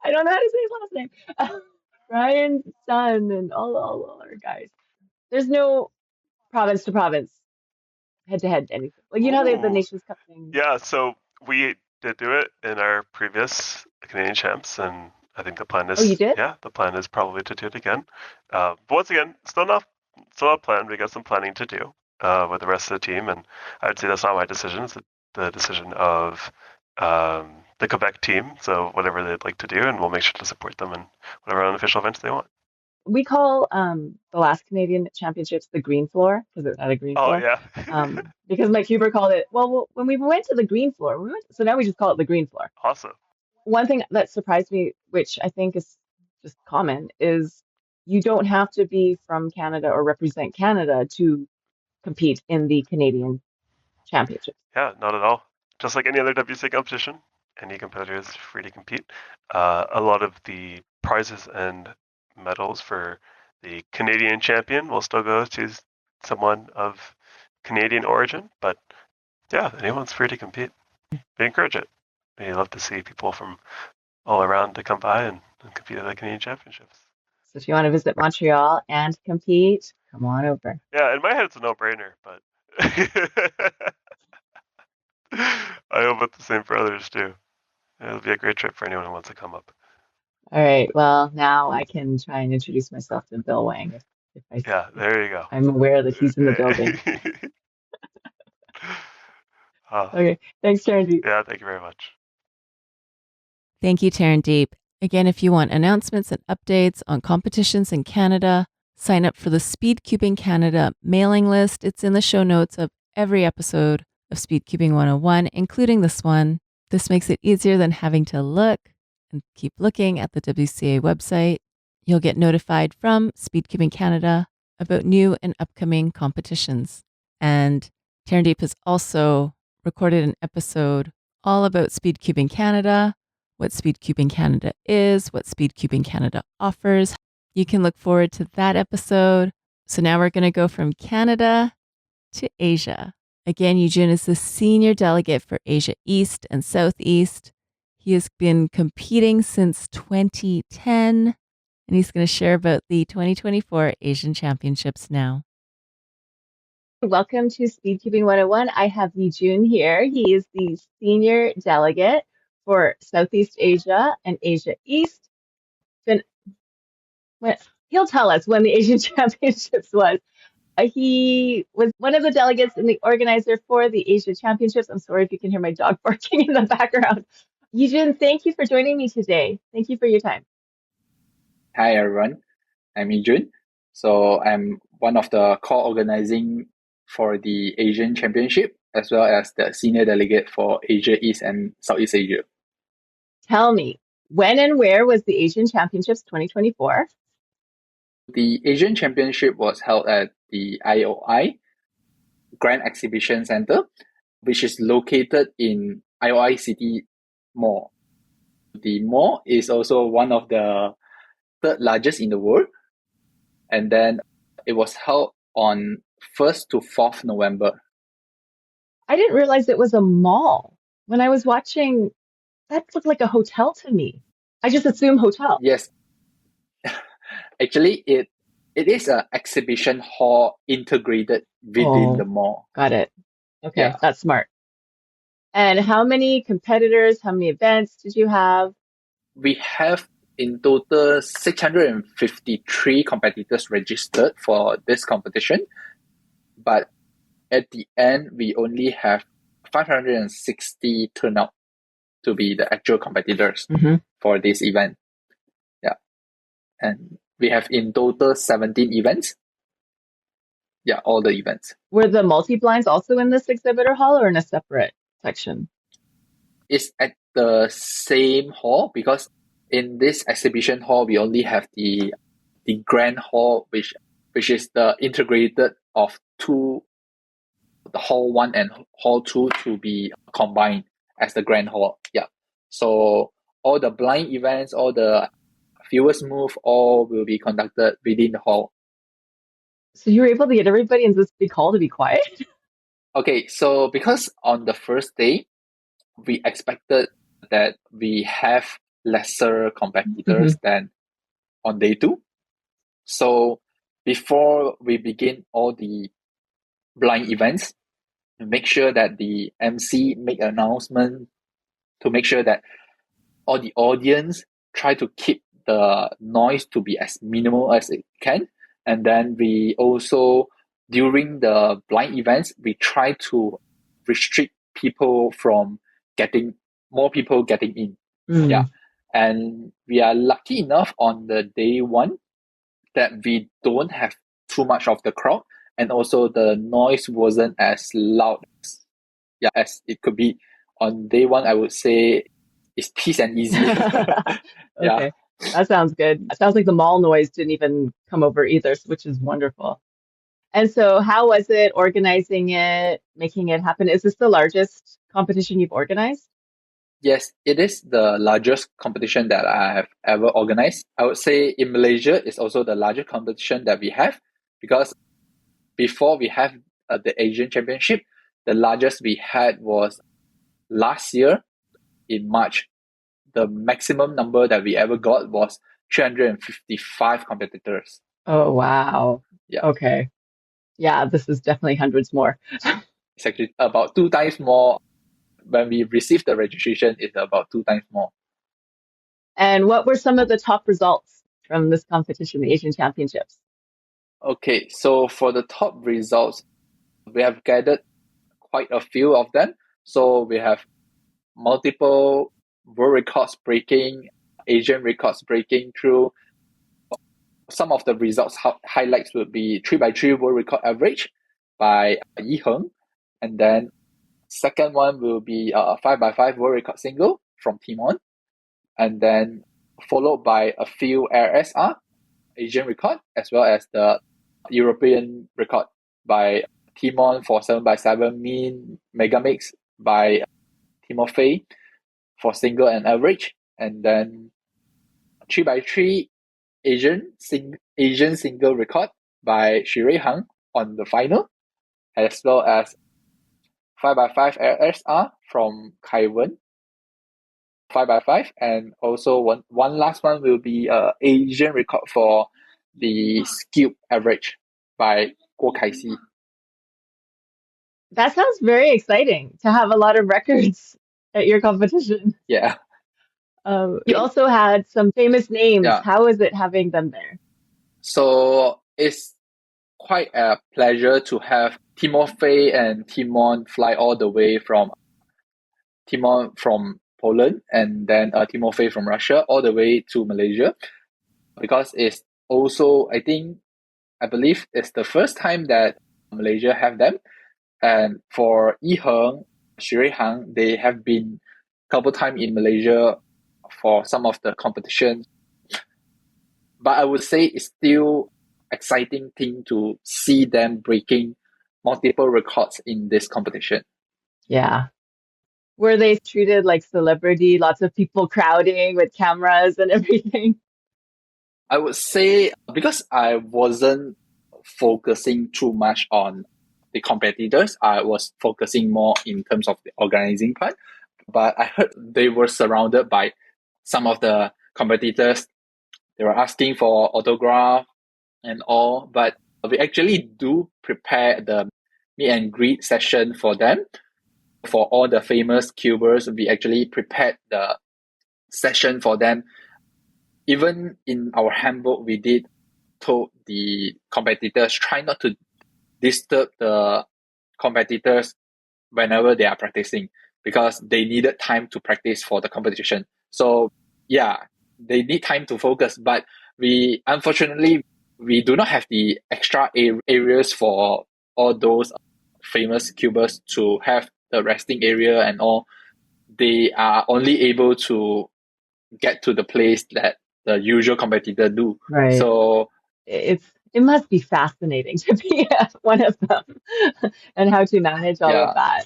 I don't know how to say his last name. Ryan's son and all our guys. There's no province to province, head to head anything. Like you know how they have the Ooh. Nations Cup thing. Yeah, so we did do it in our previous Canadian champs, and I think the plan is Oh, you did? the plan is probably to do it again. But once again, still not planned. We got some planning to do with the rest of the team, and I would say that's not my decision. It's the decision of the Quebec team. So whatever they'd like to do, and we'll make sure to support them in whatever unofficial events they want. We call the last Canadian Championships the green floor because it's not a green Oh floor. yeah. Because Mike Huber called it, well, when we went to the green floor, so now we just call it the green floor. Awesome. One thing that surprised me, which I think is just common, is you don't have to be from Canada or represent Canada to compete in the Canadian Championships. Yeah, not at all. Just like any other WCA competition, any competitor is free to compete. A lot of the prizes and medals for the Canadian champion will still go to someone of Canadian origin, but yeah, anyone's free to compete. We encourage it. We love to see people from all around to come by and compete at the Canadian Championships. So if you want to visit Montreal and compete, come on over. Yeah, in my head it's a no-brainer, but I hope it's the same for others too. It'll be a great trip for anyone who wants to come up. All right. Well, now I can try and introduce myself to Bill Wang Yeah, there you go. I'm aware that he's in the building. Okay. Thanks, Tarandeep. Yeah, thank you very much. Thank you, Tarandeep. Again, if you want announcements and updates on competitions in Canada, sign up for the Speedcubing Canada mailing list. It's in the show notes of every episode of Speedcubing 101, including this one. This makes it easier than having to look and keep looking at the WCA website. You'll get notified from Speedcubing Canada about new and upcoming competitions. And Tarandeep has also recorded an episode all about Speedcubing Canada, what Speedcubing Canada is, what Speedcubing Canada offers. You can look forward to that episode. So now we're going to go from Canada to Asia. Again, Yi Jun is the senior delegate for Asia East and Southeast. He has been competing since 2010, and he's going to share about the 2024 Asian Championships now. Welcome to Speedcubing 101. I have Yi Jun here. He is the senior delegate for Southeast Asia and Asia East. He'll tell us when the Asian Championships was. He was one of the delegates and the organizer for the Asia Championships. I'm sorry if you can hear my dog barking in the background. Yi Jun, thank you for joining me today. Thank you for your time. Hi everyone, I'm Yi Jun. So I'm one of the co-organizing for the Asian Championship as well as the senior delegate for Asia East and Southeast Asia. Tell me, when and where was the Asian Championships 2024? The Asian Championship was held at the IOI Grand Exhibition Center, which is located in IOI City Mall. The mall is also one of the third largest in the world. And then it was held on 1st to 4th November. I didn't realize it was a mall. When I was watching, that looked like a hotel to me. I just assumed hotel. Yes. Actually, it is an exhibition hall integrated within the mall. Got it. Okay, Yeah. that's smart. And how many competitors, how many events did you have? We have in total 653 competitors registered for this competition. But at the end, we only have 560 turnout to be the actual competitors for this event. Yeah. And we have in total 17 events. Yeah, all the events. Were the multi-blinds also in this exhibitor hall or in a separate section? It's at the same hall because in this exhibition hall, we only have the grand hall, which is the integrated of two, the hall 1 and hall 2 to be combined as the grand hall. Yeah. So all the blind events, all the viewers move, all will be conducted within the hall. So you were able to get everybody in this big hall to be quiet? Okay, so because on the first day, we expected that we have lesser competitors than on day 2. So before we begin all the blind events, make sure that the MC make an announcement to make sure that all the audience try to keep the noise to be as minimal as it can. And then we also, during the blind events, we try to restrict people from more people getting in. Yeah. And we are lucky enough on the day 1 that we don't have too much of the crowd, and also the noise wasn't as loud as it could be. On day 1, I would say it's peace and easy. Okay, that sounds good. It sounds like the mall noise didn't even come over either, which is wonderful. And so how was it organizing it, making it happen? Is this the largest competition you've organized? Yes, it is the largest competition that I have ever organized. I would say in Malaysia, it's also the largest competition that we have, because before we have the Asian Championship, the largest we had was last year in March. The maximum number that we ever got was 355 competitors. Oh, wow. Yeah. Okay. Yeah, this is definitely hundreds more. It's actually about 2 times more. When we received the registration, it's about 2 times more. And what were some of the top results from this competition, the Asian Championships? Okay, so for the top results, we have gathered quite a few of them. So we have multiple world records breaking, Asian records breaking through. Some of the results highlights would be 3x3 world record average by Yi Heng, and then second one will be 5x5 world record single from Timon, and then followed by a few RSR Asian record, as well as the European record by Timon for 7x7 mean megamix by Timofey for single and average, and then 3x3 Asian single record by Shirei Hang on the final, as well as 5x5 RSR from Kai Wen 5x5, and also one last one will be Asian record for the skilled average by Guo Kaixi. That sounds very exciting to have a lot of records at your competition. Yeah. You also had some famous names. Yeah. How is it having them there? So it's quite a pleasure to have Timofey and Timon fly all the way from Poland, and then Timofey from Russia all the way to Malaysia, because it's also, I believe it's the first time that Malaysia have them. And for Yi Heng, Shirei Hang, they have been a couple times in Malaysia for some of the competition. But I would say it's still exciting thing to see them breaking multiple records in this competition. Yeah. Were they treated like celebrity, lots of people crowding with cameras and everything? I would say, because I wasn't focusing too much on the competitors, I was focusing more in terms of the organizing part. But I heard they were surrounded by some of the competitors. They were asking for autograph and all, but we actually do prepare the meet and greet session for them. For all the famous cubers, we actually prepared the session for them. Even in our handbook, we did told the competitors try not to disturb the competitors whenever they are practicing, because they needed time to practice for the competition. So yeah, they need time to focus, but unfortunately we do not have the extra areas for all those famous cubers to have the resting area and all. They are only able to get to the place that the usual competitor do. Right. So it must be fascinating to be one of them and how to manage all of that.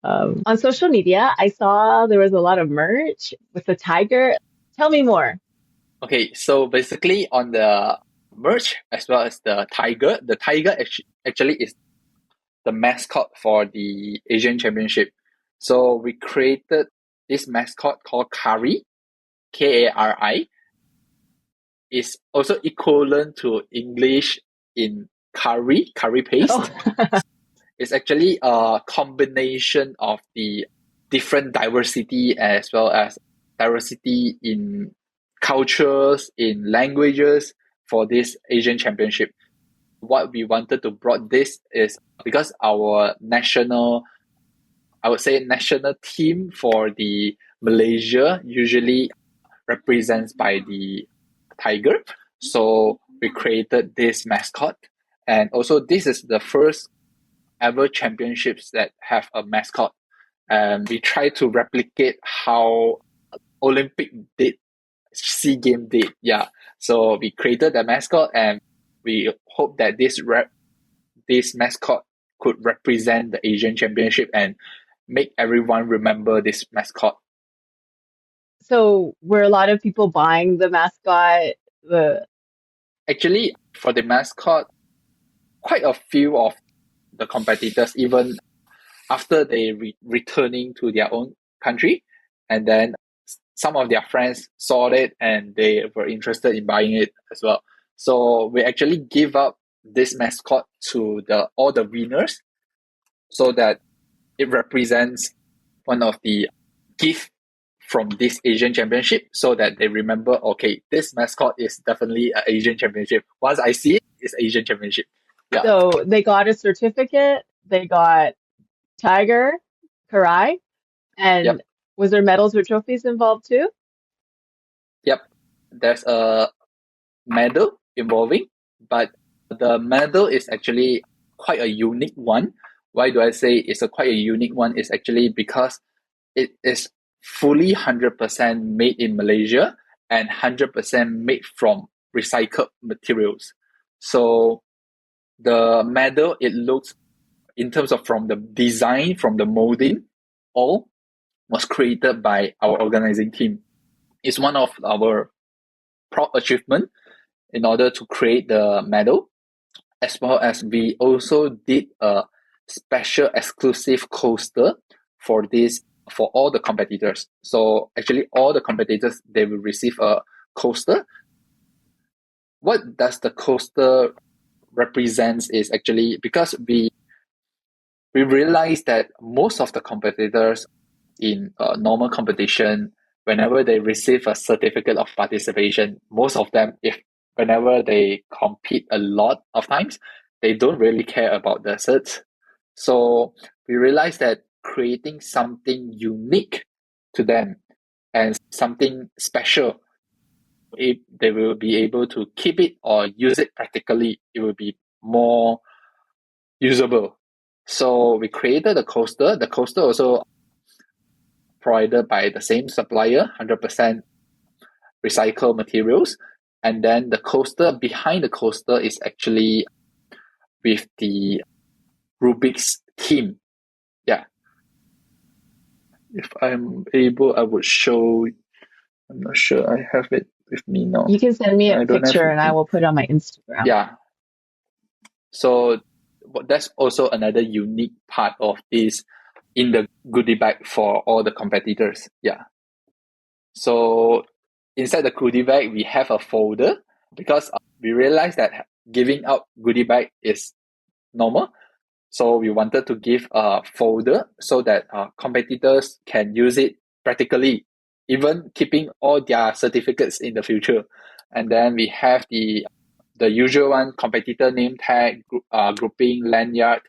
On social media, I saw there was a lot of merch with the tiger. Tell me more. Okay, so basically on the merch as well as the tiger actually is the mascot for the Asian Championship. So we created this mascot called Kari, KARI, is also equivalent to English in curry paste. Oh. It's actually a combination of the different diversity as well as diversity in cultures, in languages for this Asian Championship. What we wanted to brought this is because our national team for the Malaysia usually represents by the tiger. So we created this mascot. And also this is the first ever championships that have a mascot. And we try to replicate how Olympic did, SEA Games did. Yeah. So we created the mascot and we hope that this mascot could represent the Asian Championship and make everyone remember this mascot. So were a lot of people buying the mascot? Actually, for the mascot, quite a few of the competitors, even after they returning to their own country, and then some of their friends saw it and they were interested in buying it as well. So we actually give up this mascot to all the winners so that it represents one of the gift from this Asian Championship so that they remember, okay, this mascot is definitely an Asian Championship. Once I see it, it's Asian Championship. Yeah. So they got a certificate, they got tiger, karai, and Yep. was there medals or trophies involved too? Yep. There's a medal involving, but the medal is actually quite a unique one. Why do I say it's quite a unique one? It's actually because it is fully 100% made in Malaysia and 100% made from recycled materials. So the medal, it looks, in terms of from the design, from the molding, all was created by our organizing team. It's one of our proud achievement in order to create the medal, as well as we also did a special exclusive coaster for all the competitors. So actually all the competitors, they will receive a coaster. What does the coaster represents is actually because we realized that most of the competitors in a normal competition, whenever they receive a certificate of participation, most of them, whenever they compete a lot of times, they don't really care about the certs. So we realized that creating something unique to them and something special, if they will be able to keep it or use it practically, it will be more usable. So we created the coaster. The coaster also provided by the same supplier, 100% recycled materials. And then the coaster, behind the coaster is actually with the Rubik's theme. Yeah. If I'm able, I would show. I'm not sure I have it with me now. You can send me I a don't have picture it. and I will put it on my Instagram. Yeah. So that's also another unique part of this in the goodie bag for all the competitors. Yeah. So inside the goodie bag, we have a folder because we realized that giving out goodie bag is normal. So we wanted to give a folder so that competitors can use it practically, even keeping all their certificates in the future. And then we have the usual one, competitor name tag, grouping, lanyard,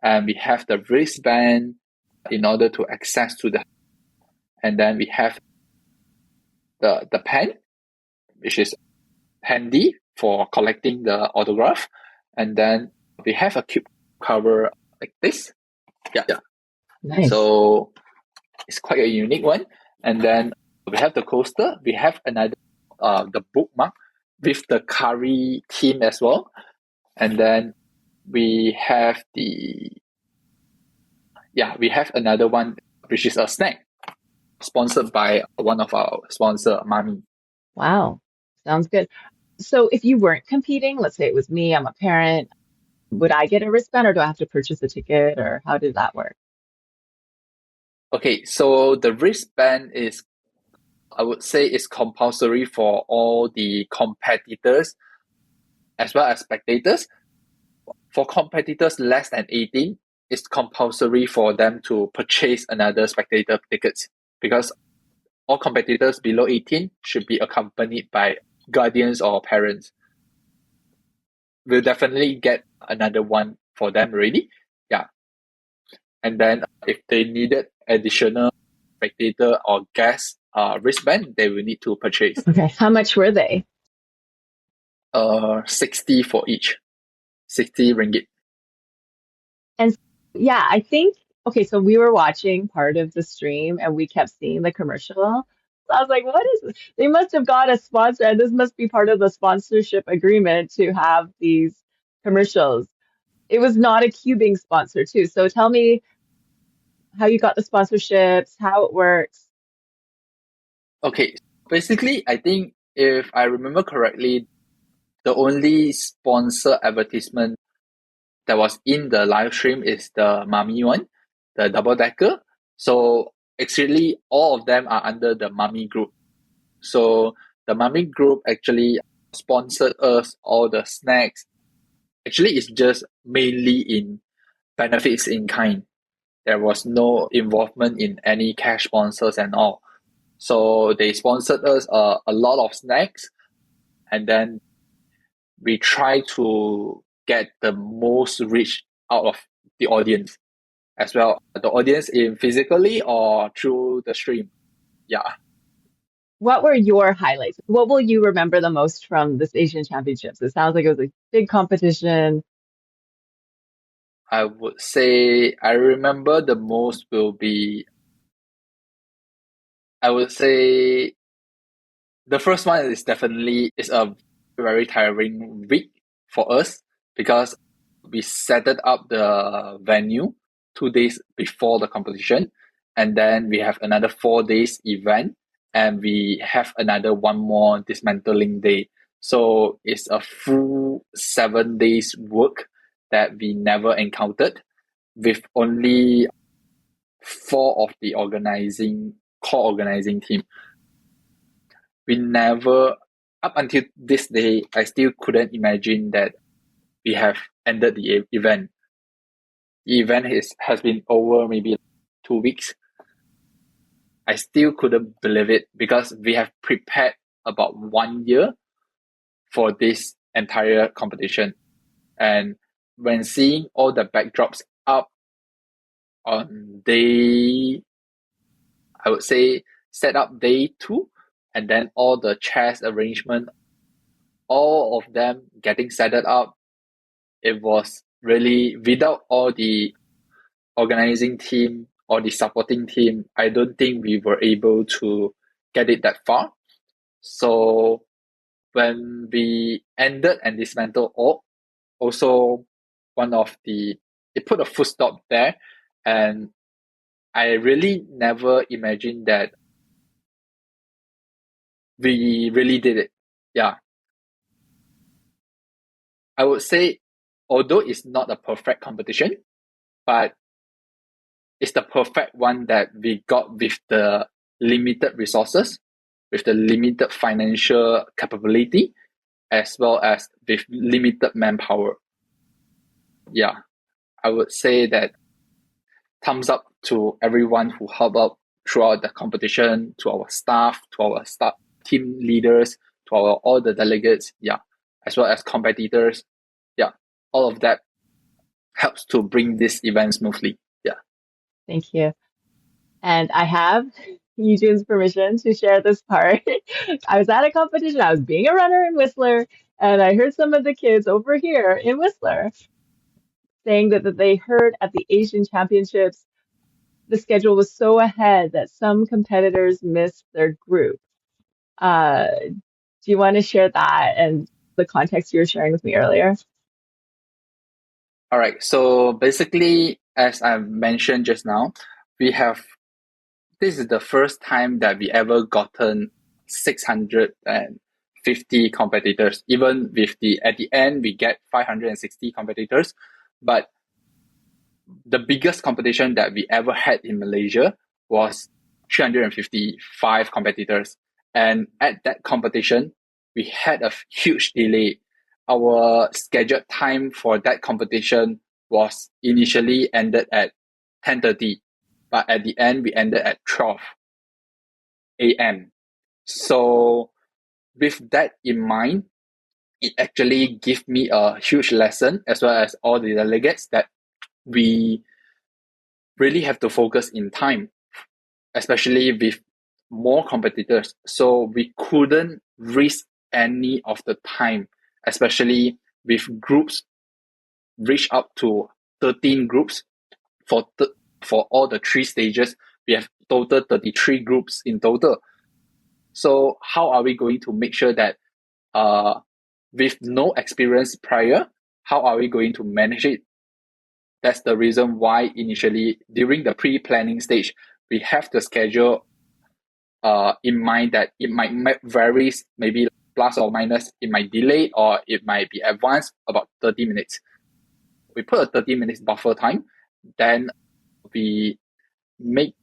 and we have the wristband in order to access to the. And then we have the pen, which is handy for collecting the autograph. And then we have a cube cover like this. Yeah. Nice. So it's quite a unique one. And then we have the coaster. We have another the bookmark with the curry theme as well. And then we have another one which is a snack sponsored by one of our sponsor, Mami. Wow. Sounds good. So if you weren't competing, let's say it was me, I'm a parent, would I get a wristband or do I have to purchase a ticket or how did that work? Okay, so the wristband is I would say it's compulsory for all the competitors as well as spectators. For competitors less than 18, it's compulsory for them to purchase another spectator tickets, because all competitors below 18 should be accompanied by guardians or parents. We'll definitely get another one for them already. Yeah. And then if they needed additional spectator or guest wristband, they will need to purchase. Okay. How much were they? 60 for each. 60 ringgit. And yeah, I think, okay, so we were watching part of the stream and we kept seeing the commercial. So I was like, what is this? They must have got a sponsor, and this must be part of the sponsorship agreement to have these commercials. It was not a cubing sponsor too. So tell me how you got the sponsorships, how it works. Okay, basically, I think if I remember correctly, the only sponsor advertisement that was in the live stream is the Mummy one, the double decker. So actually, all of them are under the Mummy group. So the Mummy group actually sponsored us all the snacks. Actually, it's just mainly in benefits in kind. There was no involvement in any cash sponsors and all. So they sponsored us a lot of snacks, and then we try to get the most reach out of the audience as well. The audience in physically or through the stream. Yeah. What were your highlights? What will you remember the most from this Asian Championships? It sounds like it was a big competition. I would say I remember the most will be, I would say the first one is definitely is a very tiring week for us, because we set it up the venue 2 days before the competition, and then we have another 4 days event, and we have another one more dismantling day. So it's a full 7 days work that we never encountered, with only 4 of the core organizing team. We never, up until this day, I still couldn't imagine that we have ended the event. The event has been over maybe 2 weeks. I still couldn't believe it, because we have prepared about 1 year for this entire competition. And when seeing all the backdrops up on day, I would say set up day 2, and then all the chairs arrangement, all of them getting set up, it was really, without all the organizing team or the supporting team, I don't think we were able to get it that far. So when we ended and dismantled all, also it put a full stop there, and I really never imagined that we really did it. Yeah. I would say, although it's not a perfect competition, but it's the perfect one that we got with the limited resources, with the limited financial capability, as well as with limited manpower. Yeah, I would say that thumbs up to everyone who helped out throughout the competition, to our staff, team leaders, to all the delegates, yeah, as well as competitors. Yeah, all of that helps to bring this event smoothly. Yeah. Thank you. And I have Yi Jun's permission to share this part. I was at a competition. I was being a runner in Whistler, and I heard some of the kids over here in Whistler saying that they heard at the Asian Championships the schedule was so ahead that some competitors missed their group. Do you want to share that and the context you were sharing with me earlier? All right. So basically, as I mentioned just now, this is the first time that we ever gotten 650 competitors. Even at the end, we get 560 competitors. But the biggest competition that we ever had in Malaysia was 355 competitors. And at that competition, we had a huge delay. Our scheduled time for that competition was initially ended at 10:30, but at the end we ended at 12 a.m. So with that in mind, it actually gave me a huge lesson, as well as all the delegates, that we really have to focus in time, especially with more competitors. So we couldn't risk any of the time, especially with groups reach up to 13 groups for all the 3 stages. We have total 33 groups in total. So how are we going to make sure that with no experience prior, how are we going to manage it? That's the reason why initially during the pre-planning stage, we have the schedule in mind that it might vary, maybe plus or minus, it might delay or it might be advanced about 30 minutes. We put a 30 minutes buffer time, then we make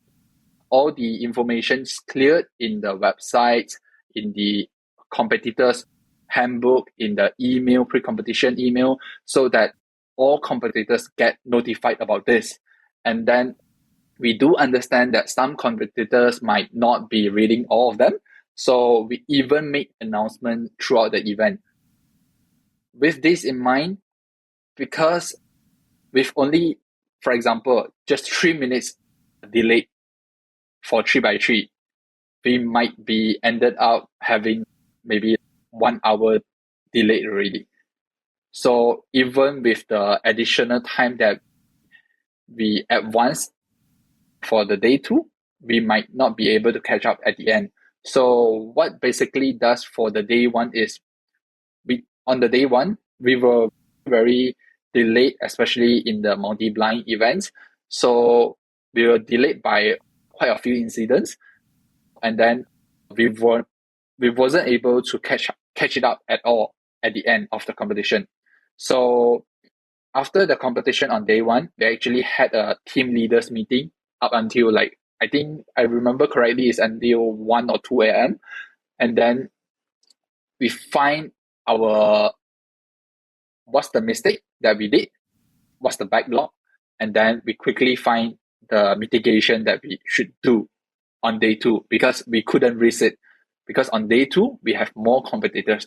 all the information cleared in the website, in the competitors handbook, in the email, pre-competition email, so that all competitors get notified about this. And then we do understand that some competitors might not be reading all of them, so we even make announcement throughout the event. With this in mind, because with only, for example, just 3 minutes delayed for 3x3, we might be ended up having maybe 1 hour delayed already. So even with the additional time that we advanced for the day 2, we might not be able to catch up at the end. So what basically does for the day 1 is, on the day 1, we were very delayed, especially in the multi-blind events. So we were delayed by quite a few incidents, and then we wasn't able to catch it up at all at the end of the competition. So after the competition on day 1, they actually had a team leaders meeting up until, like, I think I remember correctly, it's until 1 or 2 a.m. And then we find what's the mistake that we did, what's the backlog, and then we quickly find the mitigation that we should do on day 2, because we couldn't risk it. Because on day 2, we have more competitors.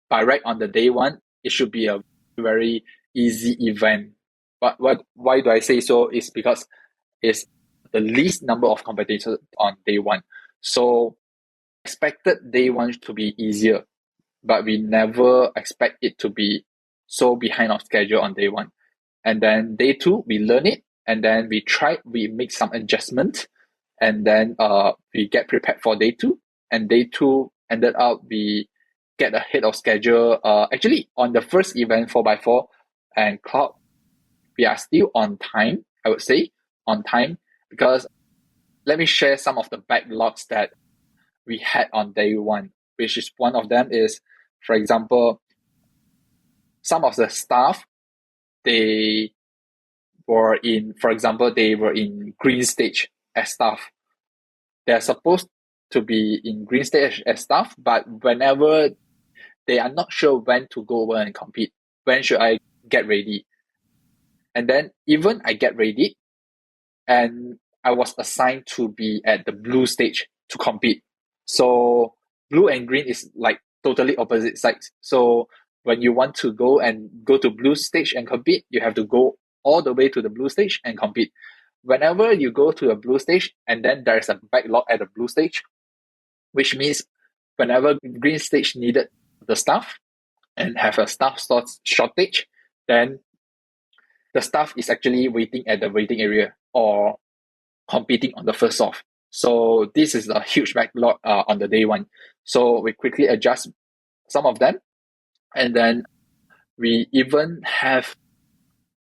By right on the day 1, it should be a very easy event. But why do I say so? Is because it's the least number of competitors on day 1. So expected day 1 to be easier, but we never expect it to be so behind of schedule on day 1. And then day 2, we learn it, and then we make some adjustment, and then we get prepared for day 2. And day 2 ended up we get ahead of schedule. Actually, on the first event 4x4 and Cloud, we are still on time, I would say, on time, because let me share some of the backlogs that we had on day 1, which is one of them is, for example, some of the staff, they were in green stage as staff. They're supposed to be in green stage as staff, but whenever they are not sure when to go over and compete, when should I get ready? And then even I get ready, and I was assigned to be at the blue stage to compete. So blue and green is like totally opposite sides. So when you want to go to blue stage and compete, you have to go all the way to the blue stage and compete. Whenever you go to a blue stage and then there's a backlog at the blue stage, which means whenever green stage needed the staff and have a staff shortage, then the staff is actually waiting at the waiting area or competing on the first off. So this is a huge backlog on the day 1. So we quickly adjust some of them, and then we even have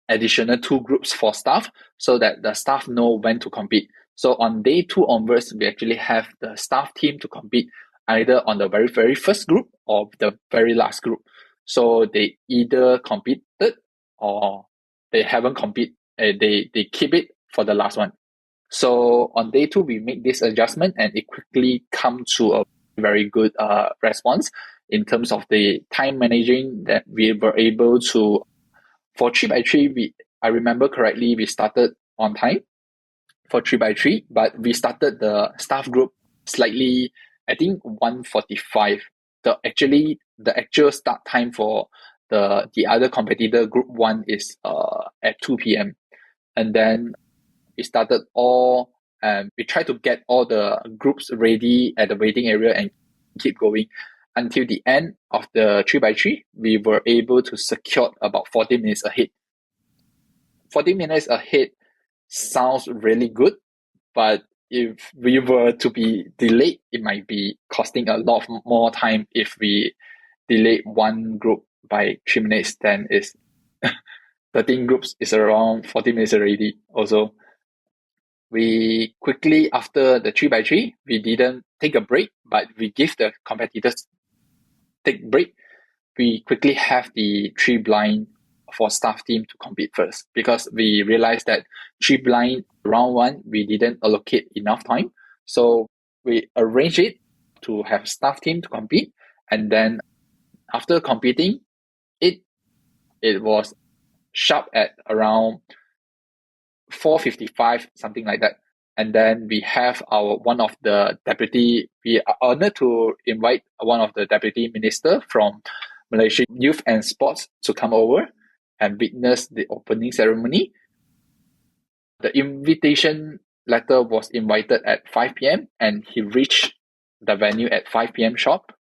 additional 2 groups for staff so that the staff know when to compete. So on day 2 onwards, we actually have the staff team to compete either on the very, very first group or the very last group. So they either competed or they haven't competed. They keep it for the last one. So on day 2, we make this adjustment, and it quickly come to a very good response in terms of the time managing that we were able to. For 3x3, I remember correctly, we started on time for 3x3, but we started the staff group slightly, I think 1:45. The actual start time for the other competitor group 1 is at 2 p.m. And then we started all and we tried to get all the groups ready at the waiting area and keep going until the end of the 3x3. We were able to secure about 40 minutes ahead. 40 minutes ahead sounds really good, but if we were to be delayed, it might be costing a lot more time. If we delay one group by 3 minutes, then it's 13 groups is around 40 minutes already. Also, we quickly, after the 3x3, we didn't take a break, but we give the competitors take break. We quickly have the 3 blind for staff team to compete first, because we realized that 3 blind round 1, we didn't allocate enough time. So we arranged it to have staff team to compete. And then after competing, it was sharp at around 4:55, something like that. And then we have one of the deputy, we are honored to invite one of the deputy minister from Malaysia Youth and Sports to come over and witness the opening ceremony. The invitation letter was invited at 5 p.m. and he reached the venue at 5 p.m. sharp.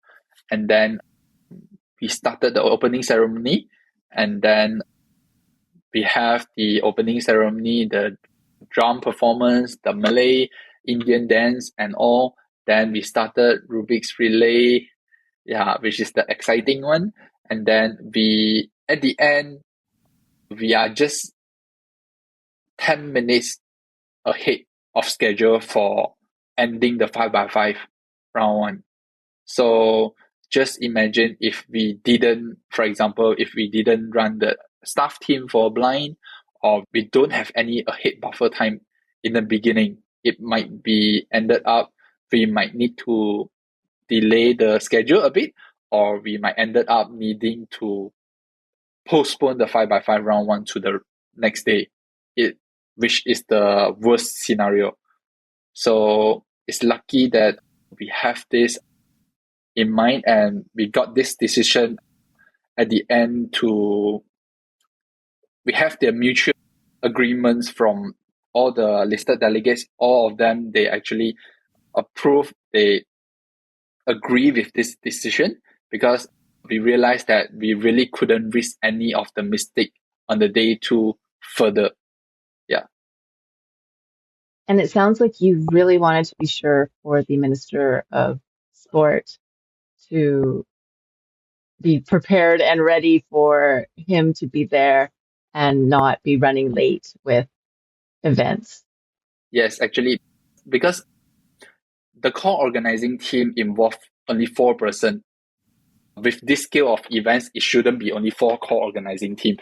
And then we started the opening ceremony, and then we have the opening ceremony, the drum performance, the Malay, Indian dance and all. Then we started Rubik's Relay, which is the exciting one. And then at the end, we are just 10 minutes ahead of schedule for ending the 5x5 round 1. So just imagine if we didn't, for example, if we didn't run the staff team for blind, or we don't have any ahead buffer time in the beginning, it might be ended up, we might need to delay the schedule a bit, or we might ended up needing to postpone the 5x5 round 1 to the next day, which is the worst scenario. So it's lucky that we have this in mind, and we got this decision at the end we have the mutual agreements from all the listed delegates. All of them, they actually approve, they agree with this decision, because we realized that we really couldn't risk any of the mistake on the day 2 further. And it sounds like you really wanted to be sure for the Minister of Sport to be prepared and ready for him to be there and not be running late with events. Yes, actually, because the core organizing team involved only 4%. With this scale of events, it shouldn't be only 4 core organizing team.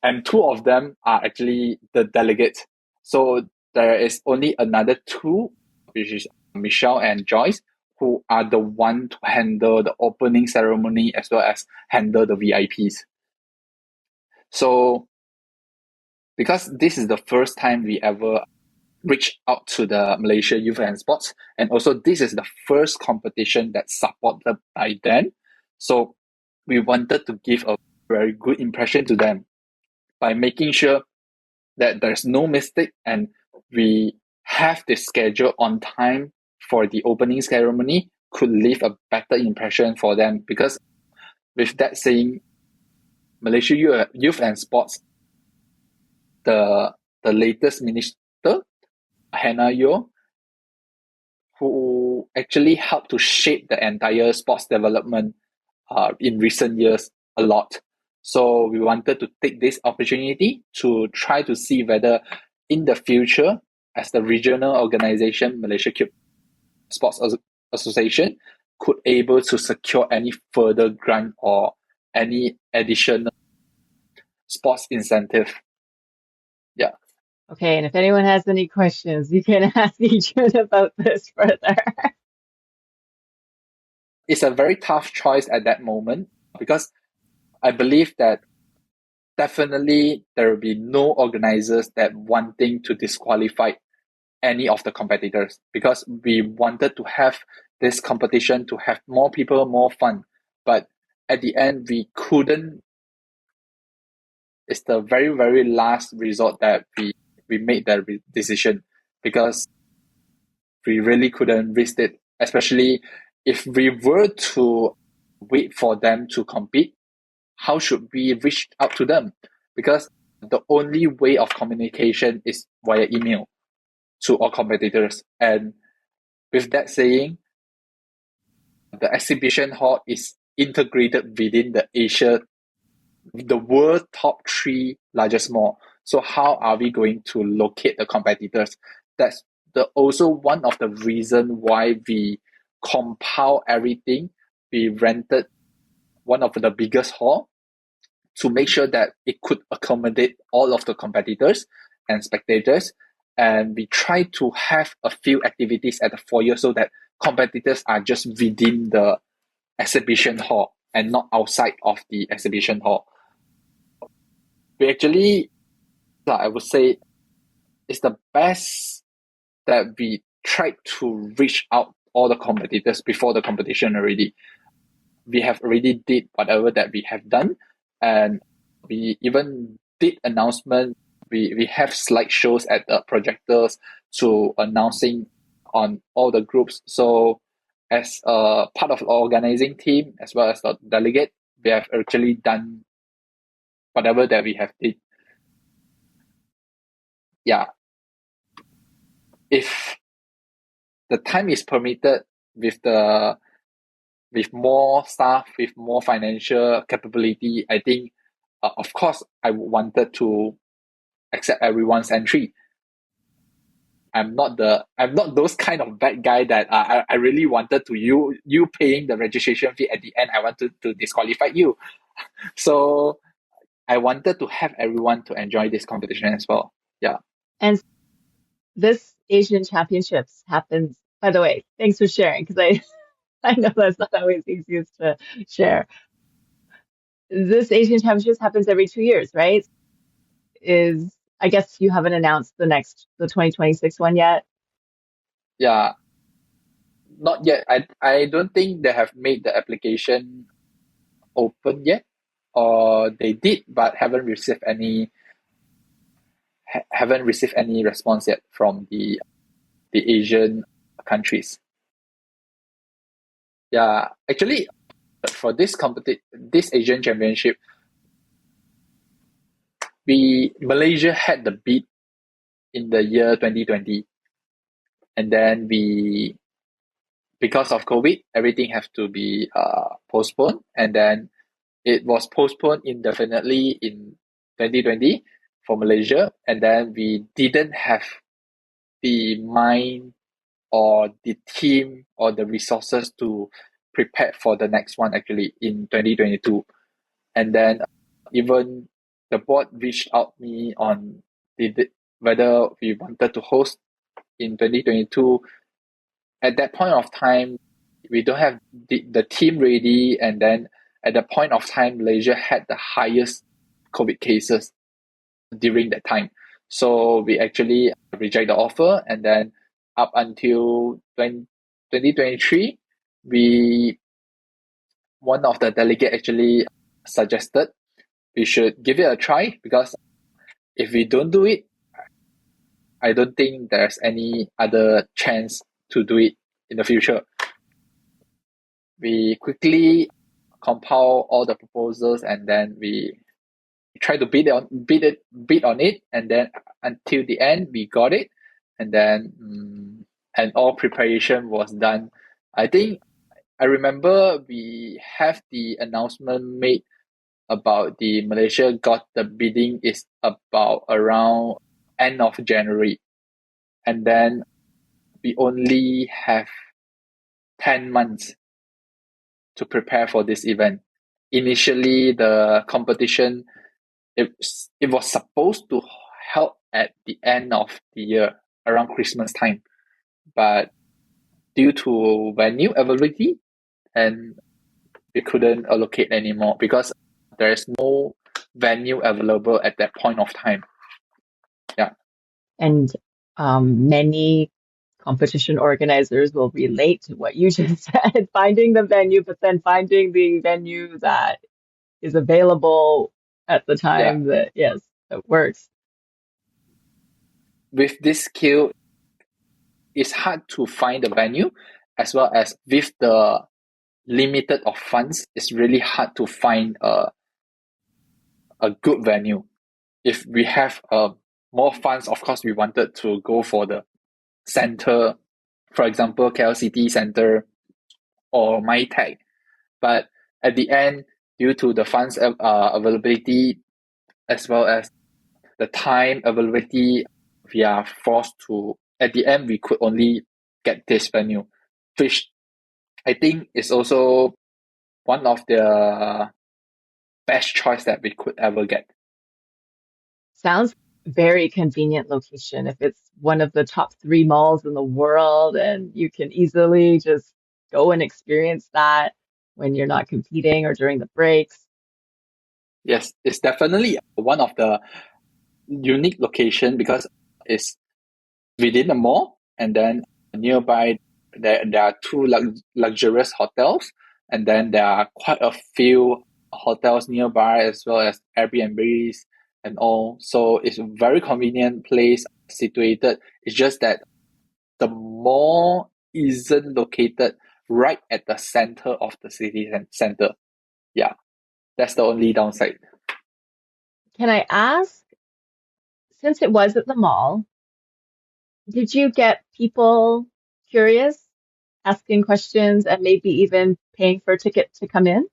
And 2 of them are actually the delegates. So there is only another 2, which is Michelle and Joyce, who are the one to handle the opening ceremony as well as handle the VIPs. So because this is the first time we ever reached out to the Malaysia Youth and Sports, and also this is the first competition that's supported by them. So we wanted to give a very good impression to them by making sure that there's no mistake and we have the schedule on time for the opening ceremony could leave a better impression for them. Because with that saying, Malaysia Youth and Sports, the latest minister, Hannah Yeoh, who actually helped to shape the entire sports development in recent years a lot. So we wanted to take this opportunity to try to see whether in the future, as the regional organization, Malaysia Sports Association, could able to secure any further grant or any additional sports incentive. Yeah. Okay, and if anyone has any questions, you can ask Yi Jun about this further. it's a very tough choice at that moment, because I believe that definitely there will be no organizers that wanting to disqualify any of the competitors, because we wanted to have this competition to have more people, more fun. But at the end, we couldn't. It's the very, very last resort that we made that decision, because we really couldn't risk it, especially if we were to wait for them to compete. How should we reach out to them? Because the only way of communication is via email to all competitors. And with that saying, the exhibition hall is integrated within the world top 3 largest mall. So how are we going to locate the competitors? That's also one of the reason why we compile everything. We rented one of the biggest hall to make sure that it could accommodate all of the competitors and spectators. And we try to have a few activities at the foyer so that competitors are just within the exhibition hall and not outside of the exhibition hall. We actually, I would say, it's the best that we tried to reach out all the competitors before the competition already. We have already did whatever that we have done, and we even did announcement. We have slideshows at the projectors to announcing on all the groups. So as a part of the organizing team as well as the delegate, we have actually done whatever that we have did. Yeah. If the time is permitted with more staff, with more financial capability, I think, of course, I wanted to accept everyone's entry. I'm not those kind of bad guy that I really wanted to you paying the registration fee at the end. I wanted to disqualify you. So I wanted to have everyone to enjoy this competition as well. Yeah. And this Asian Championships happens, by the way, thanks for sharing, because I know that's not always easiest to share. This Asian Championships happens every 2 years, right? I guess you haven't announced the 2026 one yet. Yeah. Not yet. I don't think they have made the application open yet, or they did but haven't received any response yet from the Asian countries. Yeah, actually, for this Asian Championship, Malaysia had the bid in the year 2020, and then because of COVID, everything have to be postponed, and then it was postponed indefinitely in 2020 for Malaysia, and then we didn't have the mind or the team or the resources to prepare for the next one actually in 2022. And then even the board reached out me on whether we wanted to host in 2022. At that point of time, we don't have the team ready, and then at the point of time, Malaysia had the highest COVID cases during that time. So we actually reject the offer, and then up until 2023, one of the delegate actually suggested we should give it a try, because if we don't do it, I don't think there's any other chance to do it in the future. We quickly compile all the proposals, and then we try to bid on it, and then until the end we got it, and then and all preparation was done. I remember we have the announcement made about the Malaysia got the bidding is about around end of January, and then we only have 10 months to prepare for this event. Initially, the competition, it was supposed to held at the end of the year, around Christmas time, but due to venue availability and we couldn't allocate anymore because there is no venue available at that point of time. Yeah. And many competition organizers will relate to what you just said, finding the venue, but then finding the venue that is available at the time that, yes, that works. With this skill, it's hard to find the venue, as well as with the limited of funds, it's really hard to find a good venue. If we have more funds, of course, we wanted to go for the center, for example, KLCT Center or MyTech. But at the end, due to the funds availability as well as the time availability, we are forced to, at the end, we could only get this venue, which I think is also one of the best choice that we could ever get. Sounds very convenient location. If it's one of the top 3 malls in the world and you can easily just go and experience that when you're not competing or during the breaks. Yes, it's definitely one of the unique location because it's within the mall, and then nearby there are 2 luxurious hotels, and then there are quite a few hotels nearby as well as Airbnbs and all. So it's a very convenient place situated. It's just that the mall isn't located right at the center of the city center. Yeah, that's the only downside. Can I ask, since it was at the mall, did you get people curious, asking questions, and maybe even paying for a ticket to come in?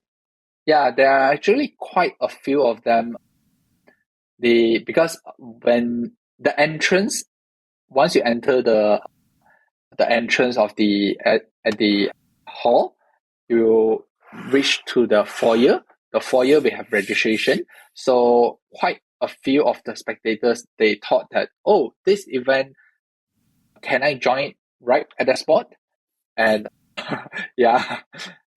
Yeah, there are actually quite a few of them. Because when the entrance, once you enter the entrance of at the hall, you reach to the foyer. The foyer we have registration. So quite a few of the spectators, they thought that, oh, this event, can I join right at that spot? And yeah,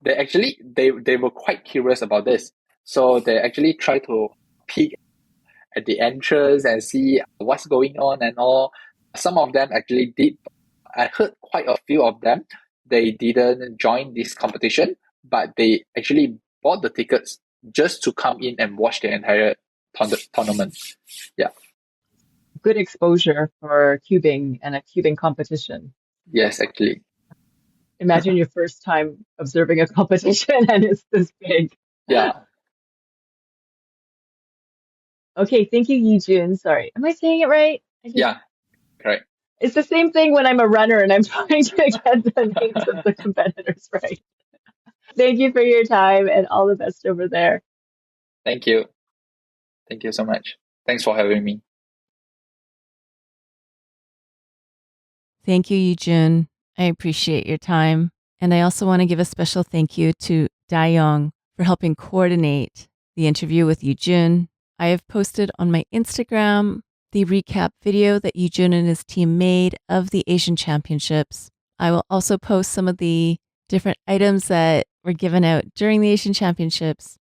they were quite curious about this. So they actually try to peek at the entrance and see what's going on and all. Some of them actually did. I heard quite a few of them, they didn't join this competition, but they actually bought the tickets just to come in and watch the entire tournament. Yeah. Good exposure for cubing and a cubing competition. Yes, actually. Imagine your first time observing a competition and it's this big. Yeah. Okay, thank you, Yi Jun. Sorry, am I saying it right? Yeah, correct. It's the same thing when I'm a runner and I'm trying to get the names of the competitors right. Thank you for your time and all the best over there. Thank you. Thank you so much. Thanks for having me. Thank you, Yi Jun. I appreciate your time. And I also want to give a special thank you to Dayong for helping coordinate the interview with Yi Jun. I have posted on my Instagram the recap video that Yi Jun and his team made of the Asian Championships. I will also post some of the different items that were given out during the Asian Championships.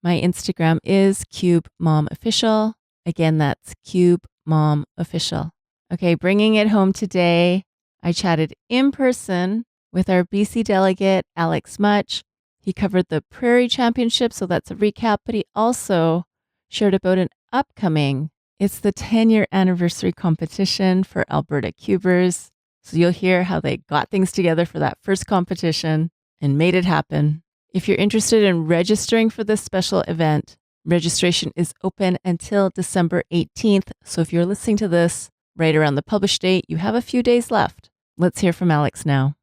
My Instagram is CubeMomOfficial. Again, that's CubeMomOfficial. Okay, bringing it home today, I chatted in person with our BC delegate, Alex Mutch. He covered the Prairie Championship, so that's a recap, but he also shared about an upcoming, it's the 10-year anniversary competition for Alberta Cubers. So you'll hear how they got things together for that first competition and made it happen. If you're interested in registering for this special event, registration is open until December 18th. So if you're listening to this right around the published date, you have a few days left. Let's hear from Alex now.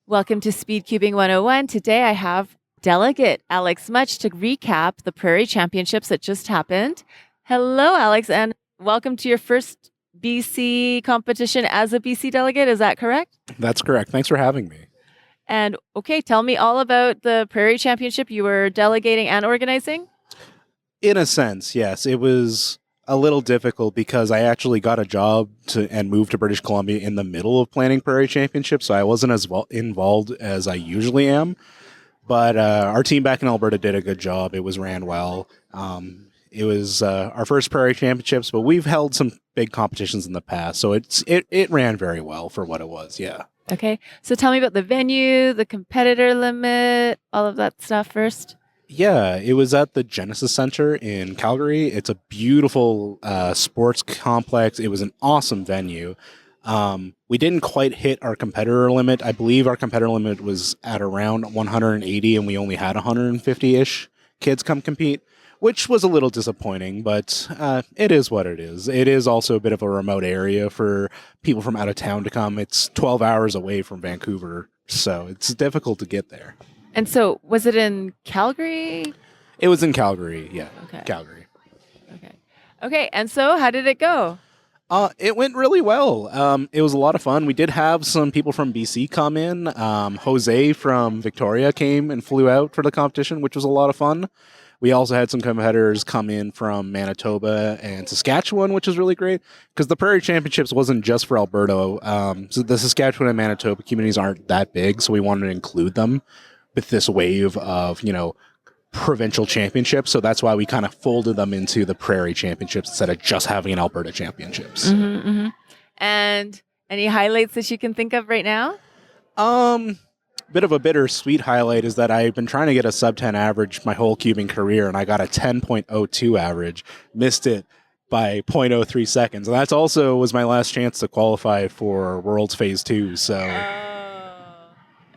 Welcome to Speedcubing 101. Today I have Delegate Alex Mutch to recap the Prairie Championships that just happened. Hello, Alex, and welcome to your first BC competition as a BC delegate. Is that correct? That's correct. Thanks for having me. And okay, tell me all about the Prairie Championship you were delegating and organizing. In a sense, yes. It was a little difficult because I actually got a job and moved to British Columbia in the middle of planning Prairie Championship, so I wasn't as involved as I usually am. But our team back in Alberta did a good job. It was ran well. It was our first Prairie Championships, but we've held some big competitions in the past, so it ran very well for what it was. Yeah. Okay. So tell me about the venue, the competitor limit, all of that stuff first. Yeah, it was at the Genesis Center in Calgary. It's a beautiful sports complex. It was an awesome venue. We didn't quite hit our competitor limit. I believe our competitor limit was at around 180, and we only had 150-ish kids come compete, which was a little disappointing, but it is what it is. It is also a bit of a remote area for people from out of town to come. It's 12 hours away from Vancouver, so it's difficult to get there. And so was it in Calgary? It was in Calgary, yeah. Okay. Calgary. Okay. And so how did it go? It went really well. It was a lot of fun. We did have some people from BC come in. Jose from Victoria came and flew out for the competition, which was a lot of fun. We also had some competitors come in from Manitoba and Saskatchewan, which is really great because the Prairie Championships wasn't just for Alberta. So the Saskatchewan and Manitoba communities aren't that big, so we wanted to include them with this wave of, provincial championships. So that's why we kind of folded them into the Prairie Championships instead of just having an Alberta Championships. Mm-hmm, mm-hmm. And any highlights that you can think of right now? Bit of a bittersweet highlight is that I've been trying to get a sub 10 average my whole cubing career, and I got a 10.02 average. Missed it by 0.03 seconds. And that's also was my last chance to qualify for Worlds Phase 2. So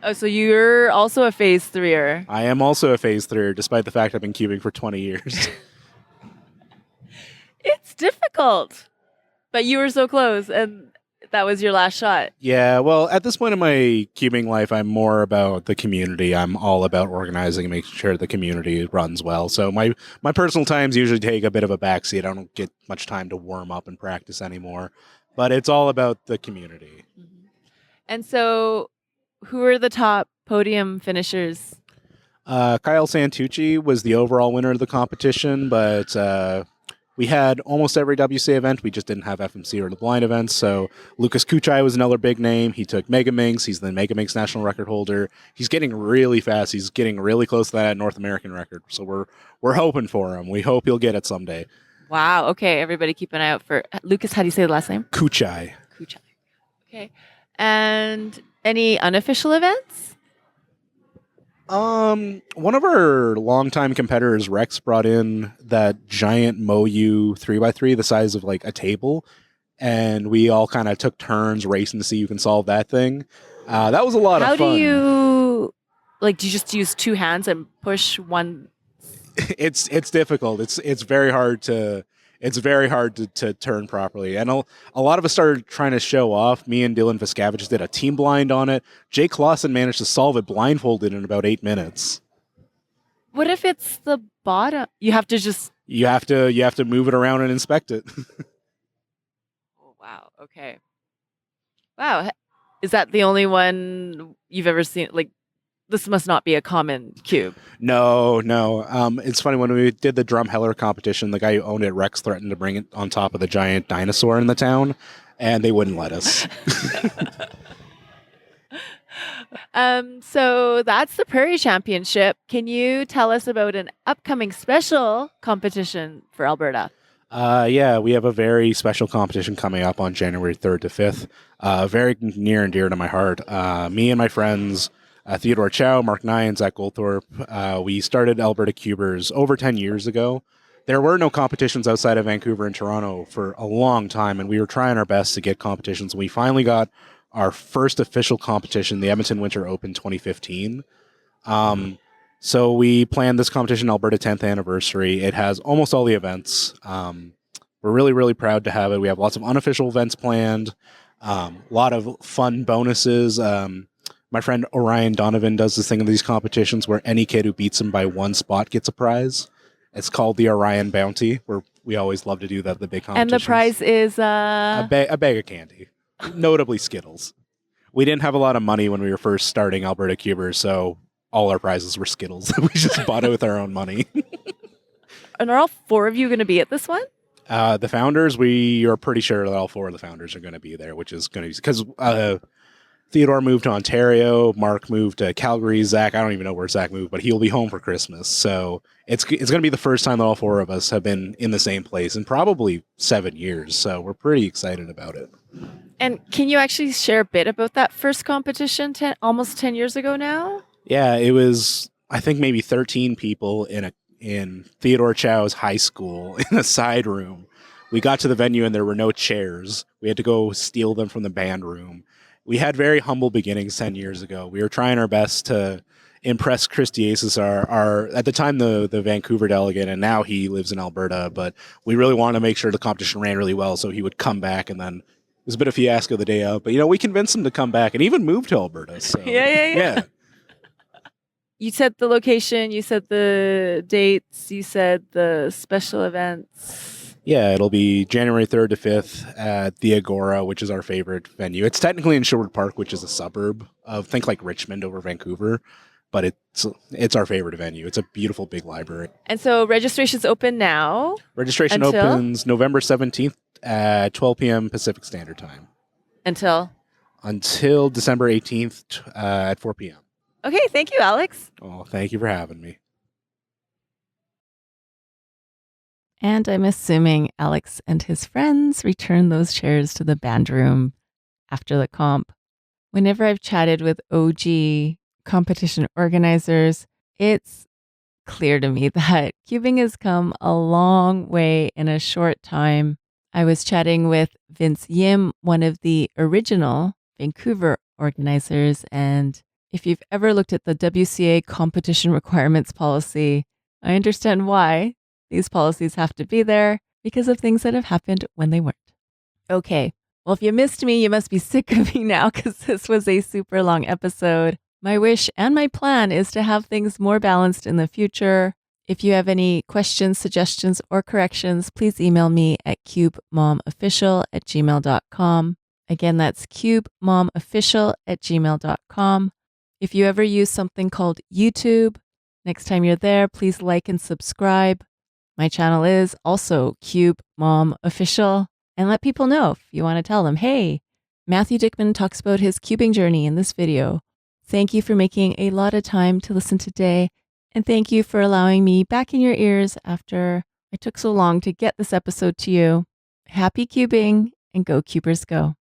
Oh, so you're also a phase 3er. I am also a phase 3er, despite the fact I've been cubing for 20 years. It's difficult, but you were so close, and that was your last shot. Yeah, well, at this point in my cubing life, I'm more about the community. I'm all about organizing and making sure the community runs well. So my personal times usually take a bit of a backseat. I don't get much time to warm up and practice anymore, but it's all about the community. Mm-hmm. And so who are the top podium finishers? Kyle Santucci was the overall winner of the competition, but we had almost every WCA event. We just didn't have FMC or the blind events. So Lucas Kuchai was another big name. He took Mega Minx. He's the Mega Minx national record holder. He's getting really fast. He's getting really close to that North American record. So we're hoping for him. We hope he'll get it someday. Wow. Okay, everybody keep an eye out for Lucas. How do you say the last name? Kuchai. Okay. And any unofficial events? One of our longtime competitors, Rex, brought in that giant Moyu 3x3, the size of like a table, and we all kind of took turns racing to see who can solve that thing. That was a lot of fun. How do you do you just use two hands and push one? It's difficult. It's very hard to turn properly. And a lot of us started trying to show off. Me and Dylan Viscavage did a team blind on it. Jake Clausen managed to solve it blindfolded in about 8 minutes. What if it's the bottom? You have to move it around and inspect it. Oh, wow. Okay. Wow. Is that the only one you've ever seen? Like, this must not be a common cube. No. It's funny, when we did the Drumheller competition, the guy who owned it, Rex, threatened to bring it on top of the giant dinosaur in the town, and they wouldn't let us. So that's the Prairie Championship. Can you tell us about an upcoming special competition for Alberta? Yeah, we have a very special competition coming up on January 3rd to 5th. Very near and dear to my heart. Me and my friends, Theodore Chow, Mark Nye, and Zach Goldthorpe, we started Alberta Cubers over 10 years ago. There were no competitions outside of Vancouver and Toronto for a long time, and we were trying our best to get competitions. We finally got our first official competition, the Edmonton Winter Open 2015. So we planned this competition, Alberta 10th anniversary. It has almost all the events. We're really, really proud to have it. We have lots of unofficial events planned, a lot of fun bonuses. My friend Orion Donovan does this thing in these competitions where any kid who beats him by one spot gets a prize. It's called the Orion Bounty, where we always love to do that, the big competitions. And the prize is a bag of candy, notably Skittles. We didn't have a lot of money when we were first starting Alberta Cubers, so all our prizes were Skittles. We just bought it with our own money. And are all four of you going to be at this one? The founders, we are pretty sure that all four of the founders are going to be there, which is going to be because Theodore moved to Ontario. Mark moved to Calgary. Zach, I don't even know where Zach moved, but he'll be home for Christmas. So it's going to be the first time that all four of us have been in the same place in probably 7 years. So we're pretty excited about it. And can you actually share a bit about that first competition almost 10 years ago now? Yeah, it was, I think, maybe 13 people in Theodore Chow's high school in a side room. We got to the venue and there were no chairs. We had to go steal them from the band room. We had very humble beginnings 10 years ago. We were trying our best to impress Chris Diasis, our at the time the Vancouver delegate, and now he lives in Alberta, but we really wanted to make sure the competition ran really well so he would come back, and then it was a bit of a fiasco the day out. But, we convinced him to come back and even move to Alberta. So, Yeah. You said the location, you said the dates, you said the special events. Yeah, it'll be January 3rd to 5th at the Agora, which is our favorite venue. It's technically in Sherwood Park, which is a suburb of, think like Richmond over Vancouver, but it's our favorite venue. It's a beautiful big library. And so registration's open now? Registration opens November 17th at 12 p.m. Pacific Standard Time. Until December 18th at 4 p.m. Okay, thank you, Alex. Oh, thank you for having me. And I'm assuming Alex and his friends returned those chairs to the band room after the comp. Whenever I've chatted with OG competition organizers, it's clear to me that cubing has come a long way in a short time. I was chatting with Vince Yim, one of the original Vancouver organizers, and if you've ever looked at the WCA competition requirements policy, I understand why these policies have to be there because of things that have happened when they weren't. Okay, well, if you missed me, you must be sick of me now because this was a super long episode. My wish and my plan is to have things more balanced in the future. If you have any questions, suggestions, or corrections, please email me at cubemomofficial@gmail.com. Again, that's cubemomofficial@gmail.com. If you ever use something called YouTube, next time you're there, please like and subscribe. My channel is also Cube Mom Official. And let people know if you want to tell them, hey, Matthew Dickman talks about his cubing journey in this video. Thank you for making a lot of time to listen today. And thank you for allowing me back in your ears after I took so long to get this episode to you. Happy cubing and go Cubers go.